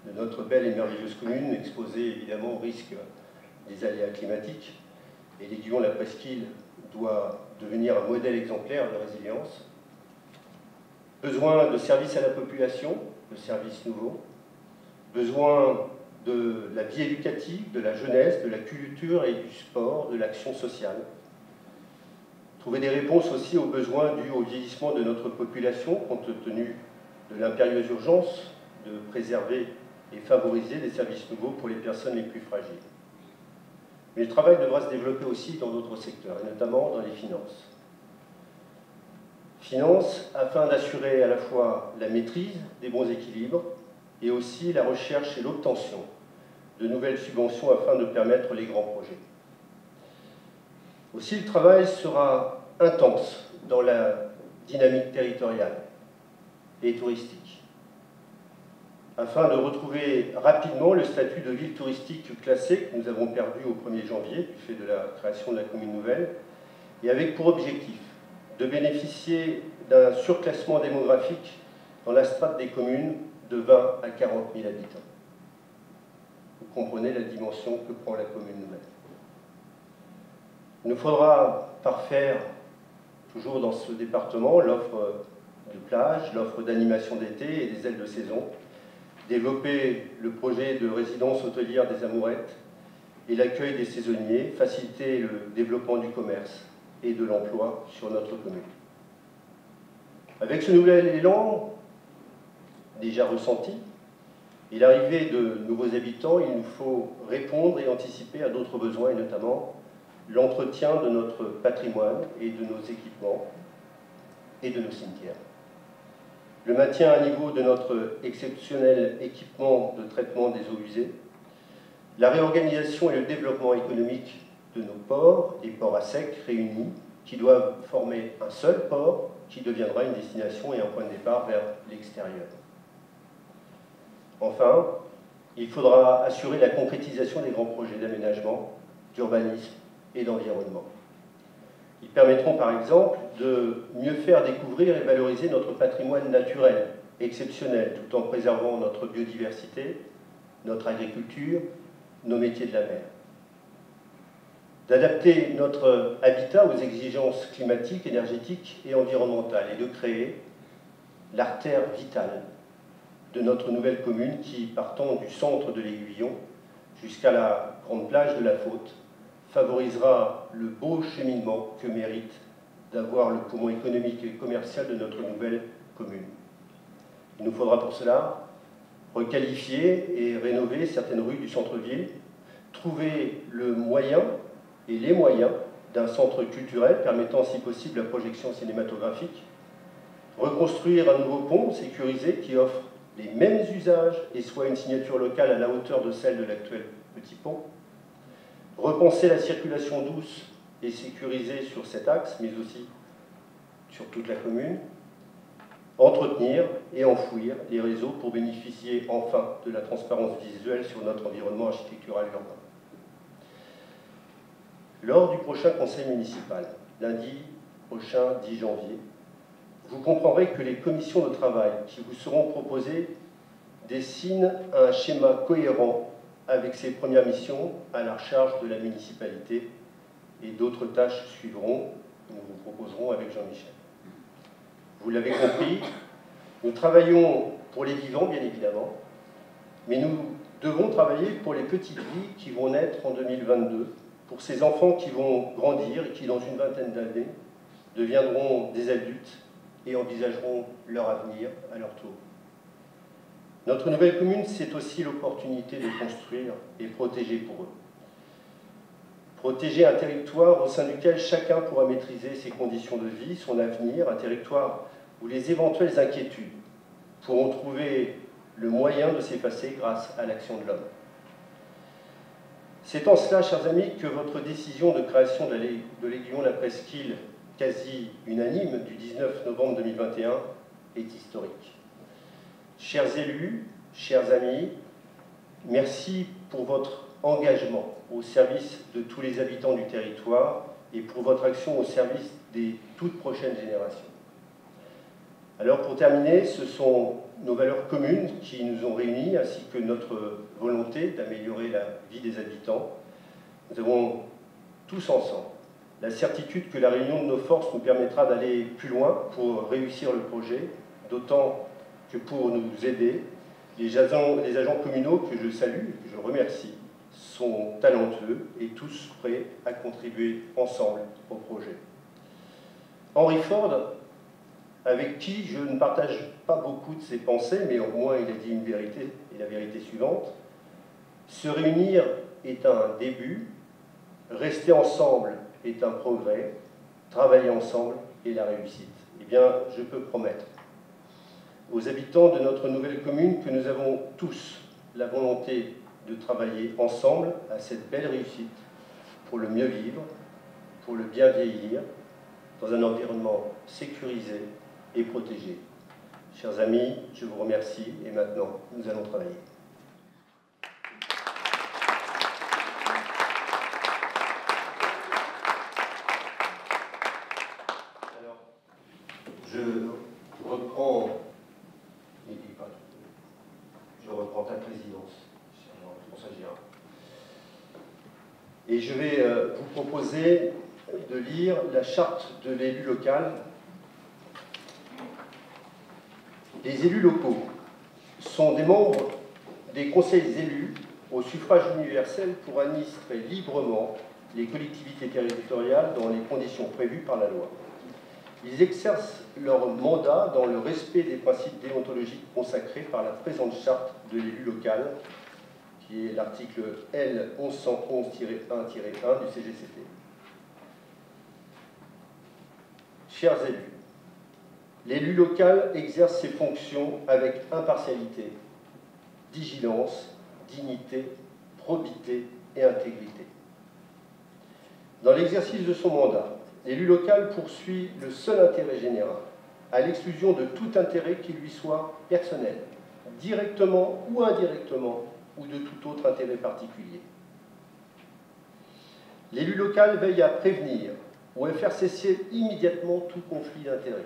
de notre belle et merveilleuse commune, exposée évidemment au risque des aléas climatiques. Et l'Aiguillon-la-Presqu'île doit devenir un modèle exemplaire de résilience. Besoin de services à la population, de services nouveaux. Besoin de la vie éducative, de la jeunesse, de la culture et du sport, de l'action sociale. Trouver des réponses aussi aux besoins dus au vieillissement de notre population, compte tenu de l'impérieuse urgence de préserver et favoriser des services nouveaux pour les personnes les plus fragiles. Mais le travail devra se développer aussi dans d'autres secteurs, et notamment dans les finances. Finances afin d'assurer à la fois la maîtrise des bons équilibres et aussi la recherche et l'obtention de nouvelles subventions afin de permettre les grands projets. Aussi, le travail sera intense dans la dynamique territoriale et touristique, afin de retrouver rapidement le statut de ville touristique classée que nous avons perdu au 1er janvier du fait de la création de la commune nouvelle, et avec pour objectif de bénéficier d'un surclassement démographique dans la strate des communes de 20 à 40 000 habitants. Vous comprenez la dimension que prend la commune nouvelle. Il nous faudra parfaire, toujours dans ce département, l'offre de plage, l'offre d'animation d'été et des ailes de saison, développer le projet de résidence hôtelière des Amourettes et l'accueil des saisonniers, faciliter le développement du commerce et de l'emploi sur notre commune. Avec ce nouvel élan, déjà ressenti, et l'arrivée de nouveaux habitants, il nous faut répondre et anticiper à d'autres besoins, et notamment l'entretien de notre patrimoine et de nos équipements et de nos cimetières. Le maintien à niveau de notre exceptionnel équipement de traitement des eaux usées, la réorganisation et le développement économique de nos ports, des ports à sec réunis, qui doivent former un seul port qui deviendra une destination et un point de départ vers l'extérieur. Enfin, il faudra assurer la concrétisation des grands projets d'aménagement, d'urbanisme et d'environnement. Ils permettront par exemple de mieux faire découvrir et valoriser notre patrimoine naturel, exceptionnel, tout en préservant notre biodiversité, notre agriculture, nos métiers de la mer. D'adapter notre habitat aux exigences climatiques, énergétiques et environnementales et de créer l'artère vitale de notre nouvelle commune qui, partant du centre de l'Aiguillon jusqu'à la grande plage de la Faute, favorisera le beau cheminement que mérite d'avoir le poumon économique et commercial de notre nouvelle commune. Il nous faudra pour cela requalifier et rénover certaines rues du centre-ville, trouver le moyen et les moyens d'un centre culturel permettant si possible la projection cinématographique, reconstruire un nouveau pont sécurisé qui offre les mêmes usages et soit une signature locale à la hauteur de celle de l'actuel petit pont, repenser la circulation douce et sécurisée sur cet axe, mais aussi sur toute la commune, entretenir et enfouir les réseaux pour bénéficier enfin de la transparence visuelle sur notre environnement architectural urbain. Lors du prochain conseil municipal, lundi prochain 10 janvier, vous comprendrez que les commissions de travail qui vous seront proposées dessinent un schéma cohérent avec ses premières missions à la charge de la municipalité et d'autres tâches suivront que nous vous proposerons avec Jean-Michel. Vous l'avez compris, nous travaillons pour les vivants, bien évidemment, mais nous devons travailler pour les petites vies qui vont naître en 2022, pour ces enfants qui vont grandir et qui, dans une vingtaine d'années, deviendront des adultes et envisageront leur avenir à leur tour. Notre nouvelle commune, c'est aussi l'opportunité de construire et protéger pour eux. Protéger un territoire au sein duquel chacun pourra maîtriser ses conditions de vie, son avenir, un territoire où les éventuelles inquiétudes pourront trouver le moyen de s'effacer grâce à l'action de l'homme. C'est en cela, chers amis, que votre décision de création de l'Aiguillon la Presqu'île, quasi unanime, du 19 novembre 2021, est historique. Chers élus, chers amis, merci pour votre engagement au service de tous les habitants du territoire et pour votre action au service des toutes prochaines générations. Alors pour terminer, ce sont nos valeurs communes qui nous ont réunis, ainsi que notre volonté d'améliorer la vie des habitants. Nous avons tous ensemble la certitude que la réunion de nos forces nous permettra d'aller plus loin pour réussir le projet, d'autant que pour nous aider, les agents communaux que je salue, que je remercie, sont talentueux et tous prêts à contribuer ensemble au projet. Henry Ford, avec qui je ne partage pas beaucoup de ses pensées, mais au moins il a dit une vérité, et la vérité suivante: se réunir est un début, rester ensemble est un progrès, travailler ensemble est la réussite. Eh bien, je peux promettre aux habitants de notre nouvelle commune que nous avons tous la volonté de travailler ensemble à cette belle réussite pour le mieux vivre, pour le bien vieillir, dans un environnement sécurisé et protégé. Chers amis, je vous remercie et maintenant, nous allons travailler. Alors, je reprends ta présidence, cher Jean-François Girard. Et je vais vous proposer de lire la charte de l'élu local. Les élus locaux sont des membres des conseils élus au suffrage universel pour administrer librement les collectivités territoriales dans les conditions prévues par la loi. Ils exercent leur mandat dans le respect des principes déontologiques consacrés par la présente charte de l'élu local, qui est l'article L 1111-1-1 du CGCT. Chers élus, l'élu local exerce ses fonctions avec impartialité, vigilance, dignité, probité et intégrité. Dans l'exercice de son mandat, l'élu local poursuit le seul intérêt général, à l'exclusion de tout intérêt qui lui soit personnel, directement ou indirectement, ou de tout autre intérêt particulier. L'élu local veille à prévenir ou à faire cesser immédiatement tout conflit d'intérêts.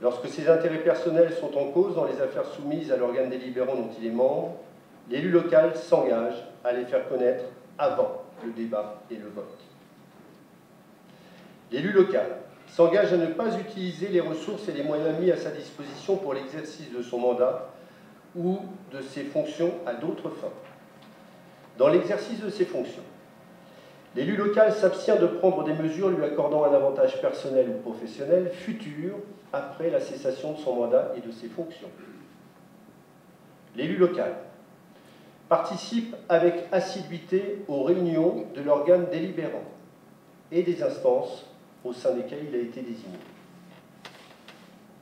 Lorsque ses intérêts personnels sont en cause dans les affaires soumises à l'organe délibérant dont il est membre, l'élu local s'engage à les faire connaître avant le débat et le vote. L'élu local s'engage à ne pas utiliser les ressources et les moyens mis à sa disposition pour l'exercice de son mandat ou de ses fonctions à d'autres fins. Dans l'exercice de ses fonctions, l'élu local s'abstient de prendre des mesures lui accordant un avantage personnel ou professionnel futur après la cessation de son mandat et de ses fonctions. L'élu local participe avec assiduité aux réunions de l'organe délibérant et des instances au sein desquelles il a été désigné.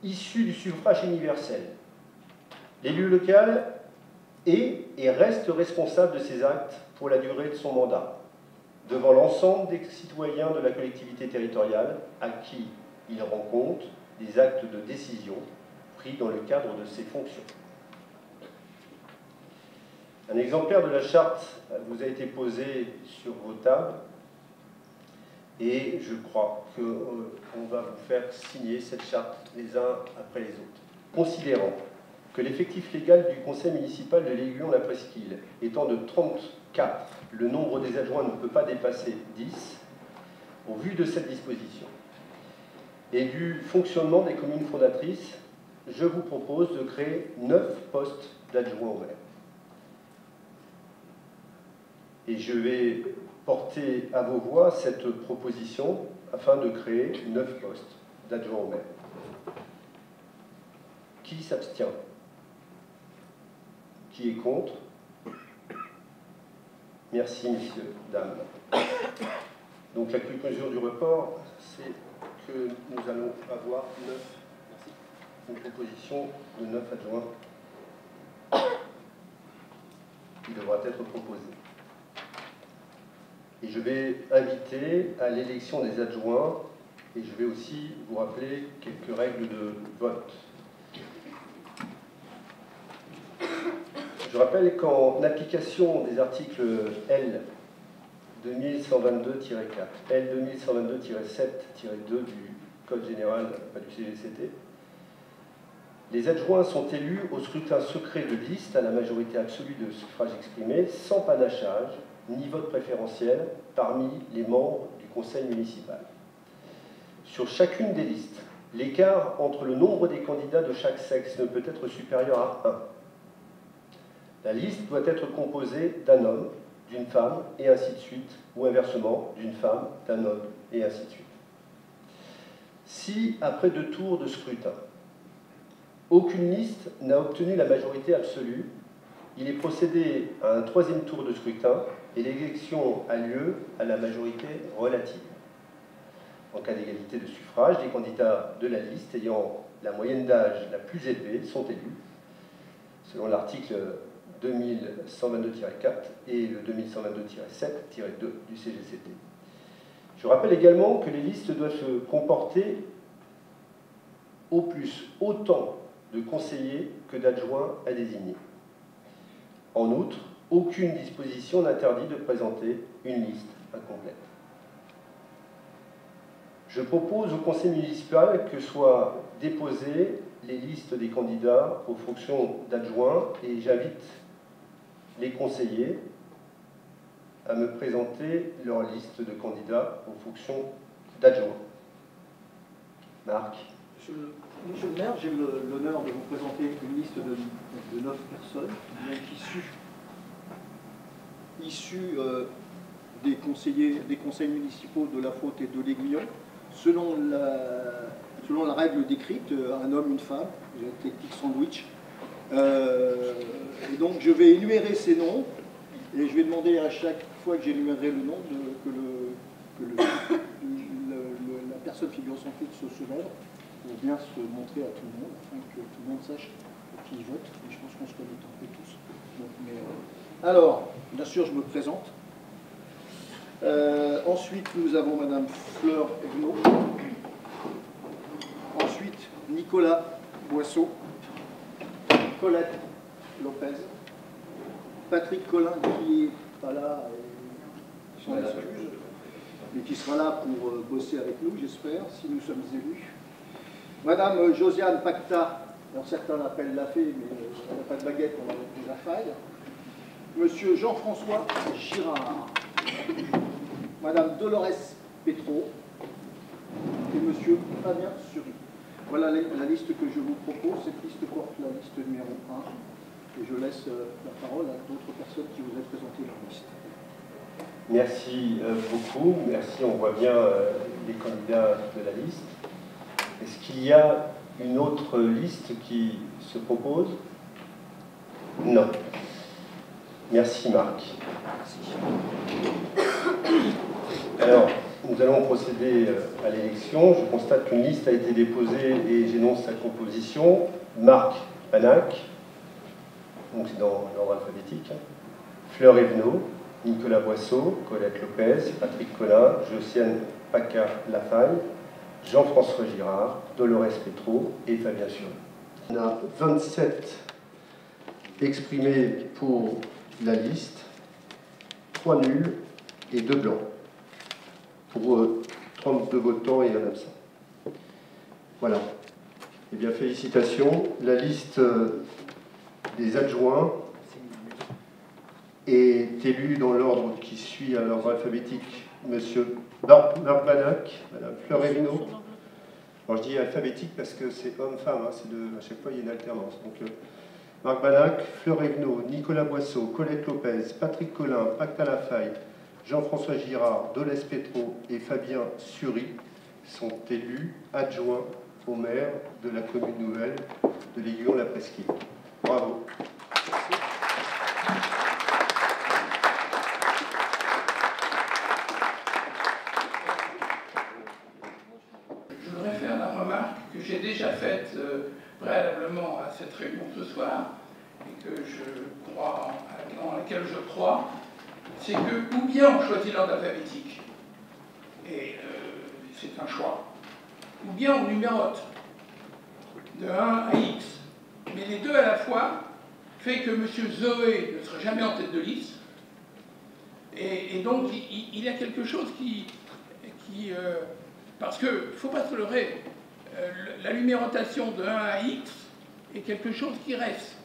Issu du suffrage universel, l'élu local est et reste responsable de ses actes pour la durée de son mandat, devant l'ensemble des citoyens de la collectivité territoriale à qui il rend compte des actes de décision pris dans le cadre de ses fonctions. Un exemplaire de la charte vous a été posé sur vos tables et je crois qu'on va vous faire signer cette charte les uns après les autres. Considérant que l'effectif légal du conseil municipal de l'Aiguillon-la-Presqu'île étant de 34, le nombre des adjoints ne peut pas dépasser 10, au vu de cette disposition et du fonctionnement des communes fondatrices, je vous propose de créer 9 postes d'adjoints au maire. Et je vais porter à vos voix cette proposition afin de créer 9 postes d'adjoints au maire. Qui s'abstient? Qui est contre? Merci, messieurs, dames. Donc la conclusion du report, c'est que nous allons avoir 9, une proposition de 9 adjoints qui devra être proposée. Et je vais inviter à l'élection des adjoints et je vais aussi vous rappeler quelques règles de vote. Je rappelle qu'en application des articles L 2122-4, L 2122-7-2 du Code général du CGCT, les adjoints sont élus au scrutin secret de liste à la majorité absolue de suffrages exprimés, sans panachage ni vote préférentiel parmi les membres du conseil municipal. Sur chacune des listes, l'écart entre le nombre des candidats de chaque sexe ne peut être supérieur à 1. La liste doit être composée d'un homme, d'une femme, et ainsi de suite, ou inversement, d'une femme, d'un homme, et ainsi de suite. Si, après 2 tours de scrutin, aucune liste n'a obtenu la majorité absolue, il est procédé à un 3e tour de scrutin et l'élection a lieu à la majorité relative. En cas d'égalité de suffrage, les candidats de la liste ayant la moyenne d'âge la plus élevée sont élus, selon l'article 2122-4 et le 2122-7-2 du CGCT. Je rappelle également que les listes doivent se comporter au plus autant de conseillers que d'adjoints à désigner. En outre, aucune disposition n'interdit de présenter une liste incomplète. Je propose au conseil municipal que soient déposées les listes des candidats aux fonctions d'adjoint et j'invite les conseillers à me présenter leur liste de candidats aux fonctions d'adjoint. Marc. Monsieur le maire, j'ai l'honneur de vous présenter une liste de 9 personnes issues des conseils municipaux de La Faute et de l'Aiguillon, selon la règle décrite, un homme, une femme, éclectique sandwich. Et donc je vais énumérer ces noms et je vais demander à chaque fois que j'énumérerai le nom que la personne figurant son titre se lève pour bien se montrer à tout le monde, afin que tout le monde sache qui vote. Et je pense qu'on se connaît un peu tous. Donc, alors, bien sûr, je me présente. Ensuite, nous avons Madame Fleur Evenot. Ensuite, Nicolas Boisseau. Colette Lopez. Patrick Collin, qui n'est pas là, sans excuse, mais qui sera là pour bosser avec nous, j'espère, si nous sommes élus. Madame Josiane Pacta, alors certains l'appellent la fée, mais elle n'a pas de baguette, on va mettre la faille. Monsieur Jean-François Girard. Madame Dolores Petro. Et monsieur Fabien Sury. Voilà la liste que je vous propose. Cette liste porte la liste numéro Et je laisse la parole à d'autres personnes qui voudraient présenter leur liste. Merci beaucoup. Merci, on voit bien les candidats de la liste. Est-ce qu'il y a une autre liste qui se propose? Non. Merci Marc. Alors, nous allons procéder à l'élection. Je constate qu'une liste a été déposée et j'énonce sa composition. Marc Banac, donc c'est dans l'ordre alphabétique. Fleur Evenot, Nicolas Boisseau, Colette Lopez, Patrick Collin, Josiane Paca-Lafaille, Jean-François Girard, Dolores Petro et Fabien Sur. On a 27 exprimés pour la liste, 3 nuls et 2 blancs, pour 32 votants et un absent. Voilà. Eh bien, félicitations. La liste des adjoints est élue dans l'ordre qui suit à l'ordre alphabétique. Monsieur Marc Banac, Madame Fleur Evenot. Alors, je dis alphabétique parce que c'est homme-femme, hein, à chaque fois il y a une alternance. Donc, Marc Banac, Fleur Evenot, Nicolas Boisseau, Colette Lopez, Patrick Collin, Paca-Lafaille, Jean-François Girard, Dolores Petro et Fabien Sury sont élus adjoints au maire de la commune nouvelle de l'Aiguillon-la-Presqu'île. Bravo. Je voudrais faire la remarque que j'ai déjà faite préalablement à cette réunion ce soir et que je crois, dans laquelle je crois, c'est que ou bien on choisit l'ordre alphabétique, et c'est un choix, ou bien on numérote de 1 à X. Mais les deux à la fois fait que M. Zoé ne sera jamais en tête de liste, et donc il y a quelque chose qui parce qu'il ne faut pas se leurrer, la numérotation de 1 à X est quelque chose qui reste.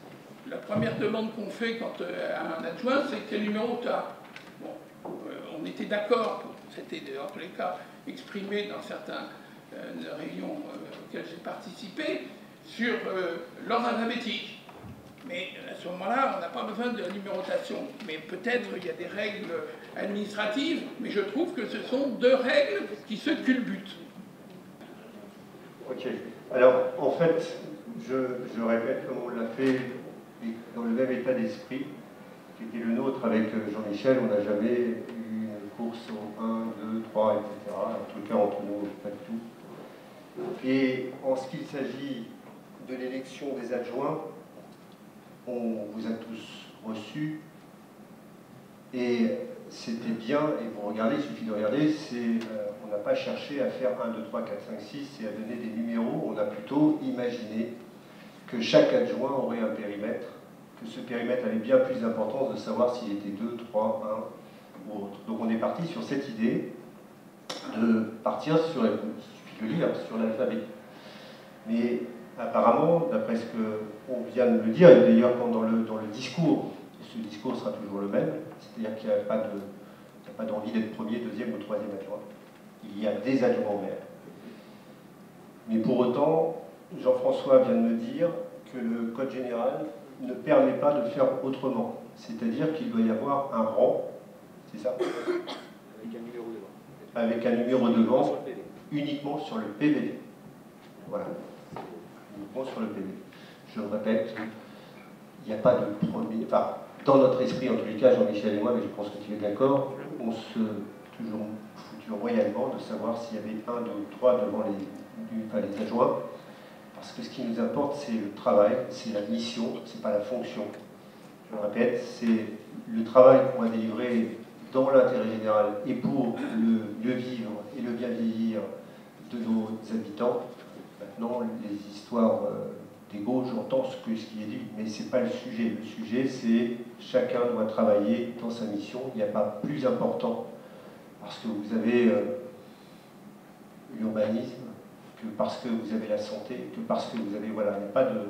La première demande qu'on fait quand à un adjoint, c'est quel numéro tu as. Bon, on était d'accord, c'était en tous les cas exprimé dans certaines réunions auxquelles j'ai participé, sur l'ordre alphabétique. Mais à ce moment-là, on n'a pas besoin de numérotation. Mais peut-être il y a des règles administratives, mais je trouve que ce sont deux règles qui se culbutent. Ok. Alors, en fait, je répète comme on l'a fait dans le même état d'esprit qui était le nôtre avec Jean-Michel. On n'a jamais eu une course au 1, 2, 3, etc. En tout cas, entre nous, pas du tout. Et en ce qu'il s'agit de l'élection des adjoints, on vous a tous reçus et c'était bien, et vous regardez, il suffit de regarder, on n'a pas cherché à faire 1, 2, 3, 4, 5, 6 et à donner des numéros, on a plutôt imaginé que chaque adjoint aurait un périmètre, que ce périmètre avait bien plus d'importance de savoir s'il était 2, 3, 1 ou autre. Donc on est parti sur cette idée de partir sur, il suffit de lire, sur l'alphabet. Mais apparemment, d'après ce qu'on vient de le dire, et d'ailleurs dans le discours, ce discours sera toujours le même, c'est-à-dire qu'il n'y a pas d'envie d'être premier, deuxième ou troisième adjoint. Il y a des adjoints au maire. Mais pour autant, Jean-François vient de me dire que le Code général ne permet pas de faire autrement. C'est-à-dire qu'il doit y avoir un rang, c'est ça? Avec un numéro devant. Avec un numéro devant, uniquement sur le PVD. Voilà. Uniquement sur le PVD. Je le répète, il n'y a pas de premier... Enfin, dans notre esprit, en tous les cas, Jean-Michel et moi, mais je pense que tu es d'accord, on se toujours foutu royalement de savoir s'il y avait 1, 2, 3 devant les adjoints. Parce que ce qui nous importe, c'est le travail, c'est la mission, c'est pas la fonction. Je le répète, c'est le travail qu'on va délivrer dans l'intérêt général et pour le mieux vivre et le bien vieillir de nos habitants. Maintenant, les histoires d'ego, j'entends ce qui est dit, mais ce n'est pas le sujet. Le sujet, c'est chacun doit travailler dans sa mission. Il n'y a pas plus important parce que vous avez l'urbanisme, que parce que vous avez la santé, que parce que vous avez... Voilà, il n'y a pas de...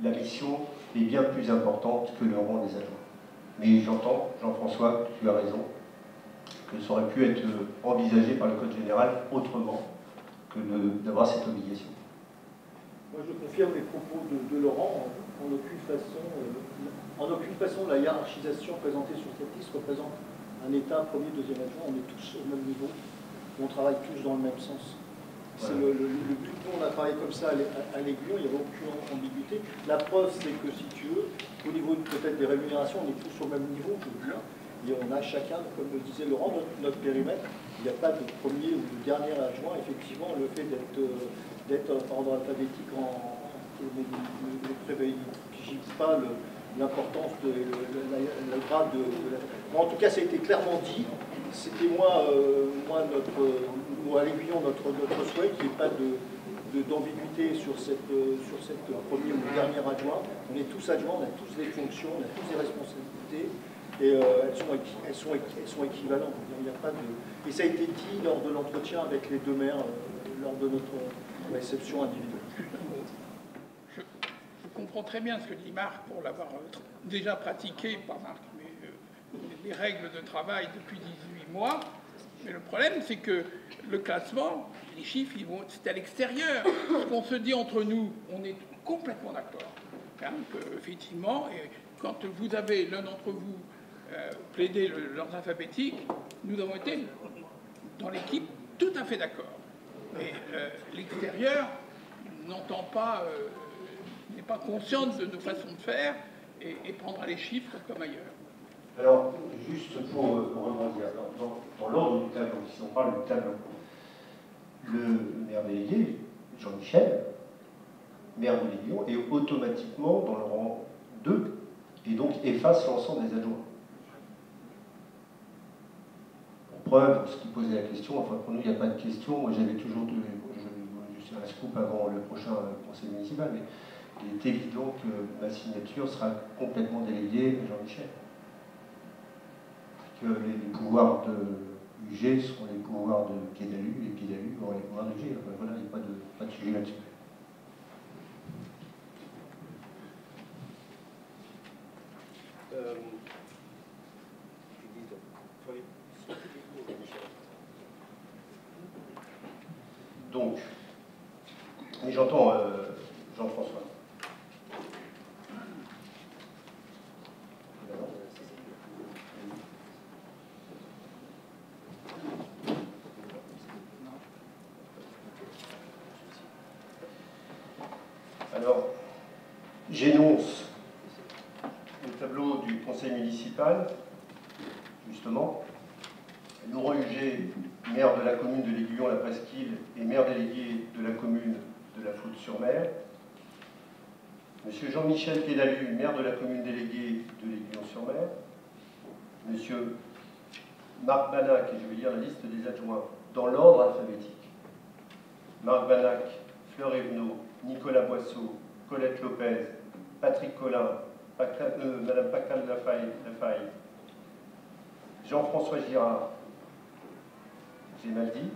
La mission est bien plus importante que le rang des adjoints. Mais j'entends, Jean-François, tu as raison, que ça aurait pu être envisagé par le Code général autrement que d'avoir cette obligation. Moi, je confirme les propos de Laurent. En aucune façon, la hiérarchisation présentée sur cette liste représente un État premier, deuxième adjoint. On est tous au même niveau. On travaille tous dans le même sens. C'est le but. Nous, on a travaillé comme ça à l'Aiguillon, il n'y avait aucune ambiguïté. La preuve, c'est que, si tu veux, au niveau peut-être des rémunérations, on est tous au même niveau, je veux dire. Et on a chacun, comme le disait Laurent, notre périmètre. Il n'y a pas de premier ou de dernier adjoint. Effectivement, le fait d'être en ordre alphabétique ne privilégie pas l'importance de le grade de la... Bon, en tout cas, ça a été clairement dit. C'était moi à l'Aiguillon, notre souhait qu'il n'y ait pas d'ambiguïté sur cette premier ou dernier adjoint. On est tous adjoints, on a tous des fonctions, on a tous des responsabilités. Et elles sont équivalentes. Il n'y a pas de... Et ça a été dit lors de l'entretien avec les deux maires, lors de notre réception individuelle. Je comprends très bien ce que dit Marc pour l'avoir déjà pratiqué, pas Marc, mais les règles de travail depuis 18 mois. Mais le problème, c'est que le classement, les chiffres, c'est à l'extérieur. Ce qu'on se dit entre nous, on est complètement d'accord. Hein, effectivement, et quand vous avez l'un d'entre vous plaider l'ordre alphabétique, nous avons été dans l'équipe tout à fait d'accord. Mais l'extérieur n'entend pas, n'est pas consciente de nos façons de faire et prendra les chiffres comme ailleurs. Alors, juste pour rebondir, dans l'ordre du tableau, si on parle du tableau, le maire délégué, Jean-Michel, maire de l'Aiguillon, est automatiquement dans le rang 2 et donc efface l'ensemble des adjoints. Preuve, ce qui posait la question, enfin pour nous il n'y a pas de question, moi j'avais toujours, je suis un scoop avant le prochain conseil municipal, mais il est évident que ma signature sera complètement déléguée à Jean-Michel. Que les pouvoirs de UG seront les pouvoirs de Guédalu, et Guédalu auront les pouvoirs de UG, enfin, voilà, il n'y a pas de sujet là-dessus. Donc, mais j'entends Jean-François. Alors, j'énonce le tableau du conseil municipal, justement. Laurent Huget, maire de la commune de l'Aiguillon, la Presqu'île, et maire délégué de la commune de la Flotte-sur-Mer. Monsieur Jean-Michel Guédalu, maire de la commune déléguée de l'Aiguillon-sur-Mer. Monsieur Marc Banac, et je vais lire la liste des adjoints, dans l'ordre alphabétique. Marc Banac, Fleur Evenot, Nicolas Boisseau, Colette Lopez, Patrick Collin, Madame Pascal Lafaille, Jean-François Girard. J'ai mal dit?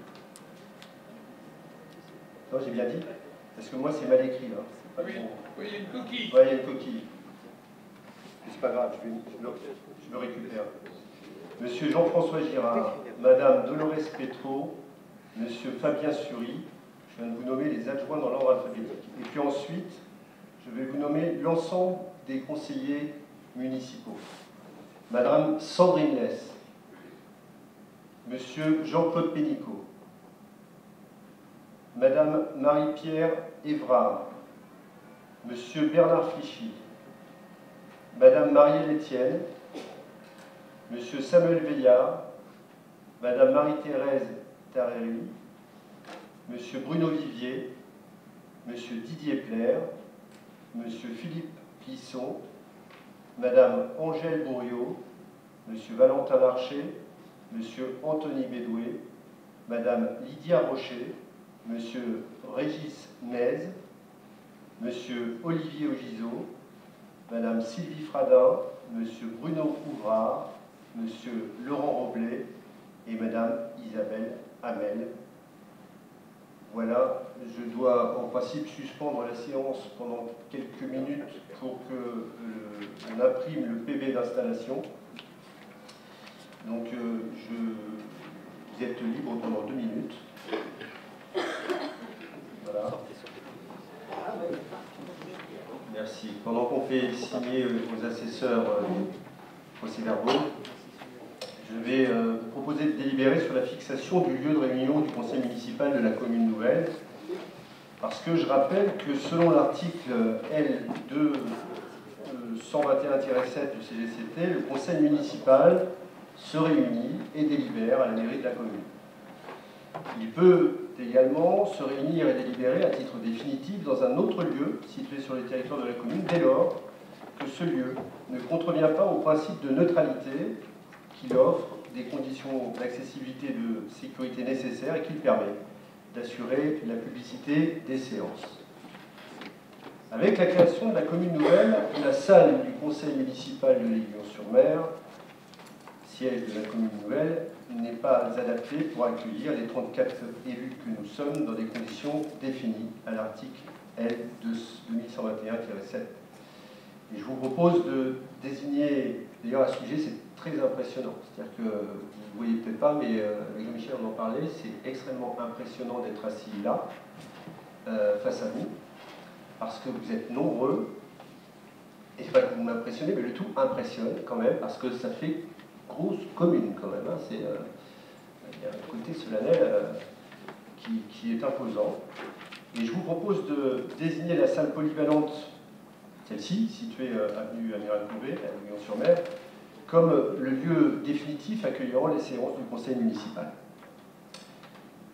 Non, j'ai bien dit? Parce que moi, c'est mal écrit. Hein. Pas oui, il y a une coquille. Oui, il y a une coquille. C'est pas grave, je le récupère. Monsieur Jean-François Girard, Madame Dolores Petro, Monsieur Fabien Sury. Je viens de vous nommer les adjoints dans l'ordre alphabétique. Et puis ensuite, je vais vous nommer l'ensemble des conseillers municipaux. Madame Sandrine Less, Monsieur Jean-Claude Pénicaud, Madame Marie-Pierre Évrard, Monsieur Bernard Flichy, Madame Marielle Etienne, Monsieur Samuel Veillard, Madame Marie-Thérèse Tarelli, Monsieur Bruno Vivier, Monsieur Didier Plaire, Monsieur Philippe Plisson, Madame Angèle Bourriot, Monsieur Valentin Larcher, Monsieur Anthony Bédoué, Madame Lydia Rocher, Monsieur Régis Nez, Monsieur Olivier Ogiso, Madame Sylvie Fradin, Monsieur Bruno Ouvrard, Monsieur Laurent Roblet et Madame Isabelle Hamel. Voilà, je dois en principe suspendre la séance pendant quelques minutes pour qu'on imprime le PV d'installation. Donc vous êtes libre pendant 2 minutes. Voilà. Merci. Pendant qu'on fait signer aux assesseurs les procès-verbaux, je vais vous proposer de délibérer sur la fixation du lieu de réunion du conseil municipal de la commune nouvelle. Parce que je rappelle que selon l'article L2 121-7 du CGCT, le conseil municipal se réunit et délibère à la mairie de la commune. Il peut également se réunir et délibérer à titre définitif dans un autre lieu situé sur le territoire de la commune, dès lors que ce lieu ne contrevient pas au principe de neutralité qu'il offre des conditions d'accessibilité et de sécurité nécessaires et qu'il permet d'assurer la publicité des séances. Avec la création de la commune nouvelle, la salle du conseil municipal de l'Aiguillon-sur-Mer, siège de la commune nouvelle, n'est pas adaptée pour accueillir les 34 élus que nous sommes dans des conditions définies à l'article L 2121-7. Et je vous propose de désigner, d'ailleurs à ce sujet c'est très impressionnant, c'est-à-dire que vous ne voyez peut-être pas, mais avec Jean-Michel on en parlait, c'est extrêmement impressionnant d'être assis là, face à vous, parce que vous êtes nombreux, et c'est pas que vous m'impressionnez, mais le tout impressionne quand même, parce que ça fait grosse commune quand même, hein. Il y a un côté solennel qui est imposant. Et je vous propose de désigner la salle polyvalente, celle-ci, située avenue Amiral Courbet, à Aiguillon-sur-Mer, comme le lieu définitif accueillant les séances du conseil municipal.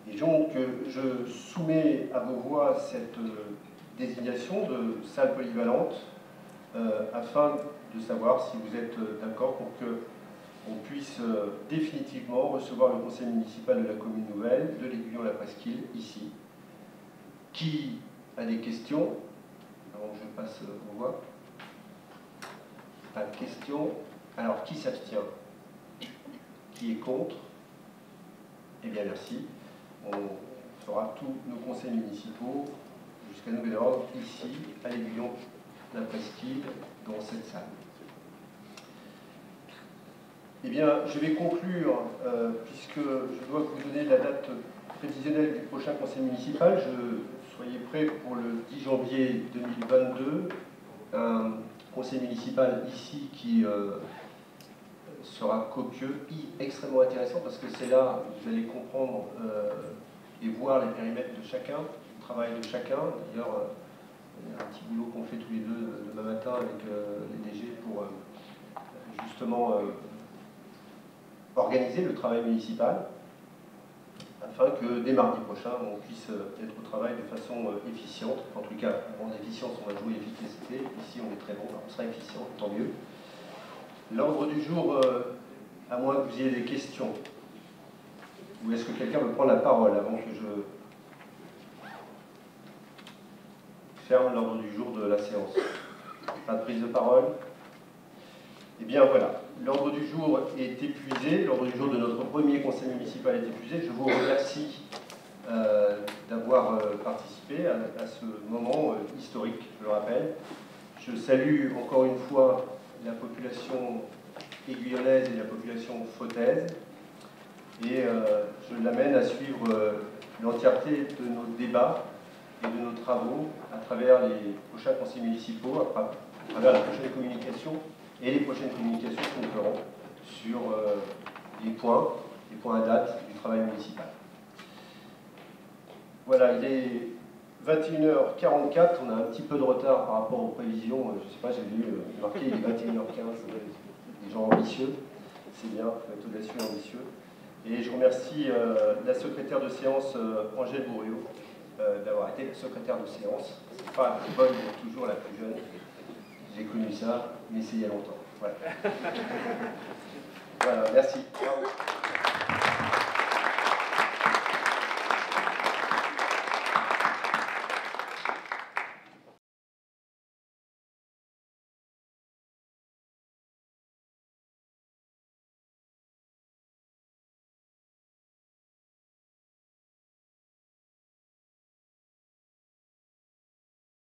Et donc, je soumets à vos voix cette désignation de salle polyvalente afin de savoir si vous êtes d'accord pour qu'on puisse définitivement recevoir le conseil municipal de la commune nouvelle de l'Aiguillon-la-Presqu'île, ici. Qui a des questions? Alors, je passe aux voix. Pas de questions. Alors, qui s'abstient? Qui est contre? Eh bien, merci. On fera tous nos conseils municipaux jusqu'à nouvel ordre ici, à l'Aiguillon-la-Presqu'île, dans cette salle. Eh bien, je vais conclure, puisque je dois vous donner la date prévisionnelle du prochain conseil municipal. Soyez prêts pour le 10 janvier 2022, un conseil municipal ici qui sera copieux, extrêmement intéressant, parce que c'est là où vous allez comprendre et voir les périmètres de chacun, le travail de chacun. D'ailleurs, il y a un petit boulot qu'on fait tous les deux demain matin avec les DG pour justement organiser le travail municipal, afin que dès mardi prochain, on puisse être au travail de façon efficiente. En tout cas, en efficience, on va jouer efficacité. Ici, on est très bon, on sera efficient, tant mieux. L'ordre du jour, à moins que vous ayez des questions, ou est-ce que quelqu'un veut prendre la parole avant que je ferme l'ordre du jour de la séance? Pas de prise de parole? Eh bien voilà, l'ordre du jour est épuisé, l'ordre du jour de notre premier conseil municipal est épuisé. Je vous remercie d'avoir participé à ce moment historique, je le rappelle. Je salue encore une fois la population aiguillonnaise et la population fautaise, et je l'amène à suivre l'entièreté de nos débats et de nos travaux à travers les prochains conseils municipaux, à travers la prochaine communication et les prochaines communications que nous ferons sur les points à date du travail municipal. Voilà, il est 21h44, on a un petit peu de retard par rapport aux prévisions. Je ne sais pas, j'ai vu marqué il est 21h15, des gens ambitieux, c'est bien, il faut être audacieux et ambitieux. Et je remercie la secrétaire de séance, Angèle Bourriot, d'avoir été secrétaire de séance. C'est pas la bonne, toujours la plus jeune. J'ai connu ça, mais c'est il y a longtemps. Voilà, voilà, merci. Bravo.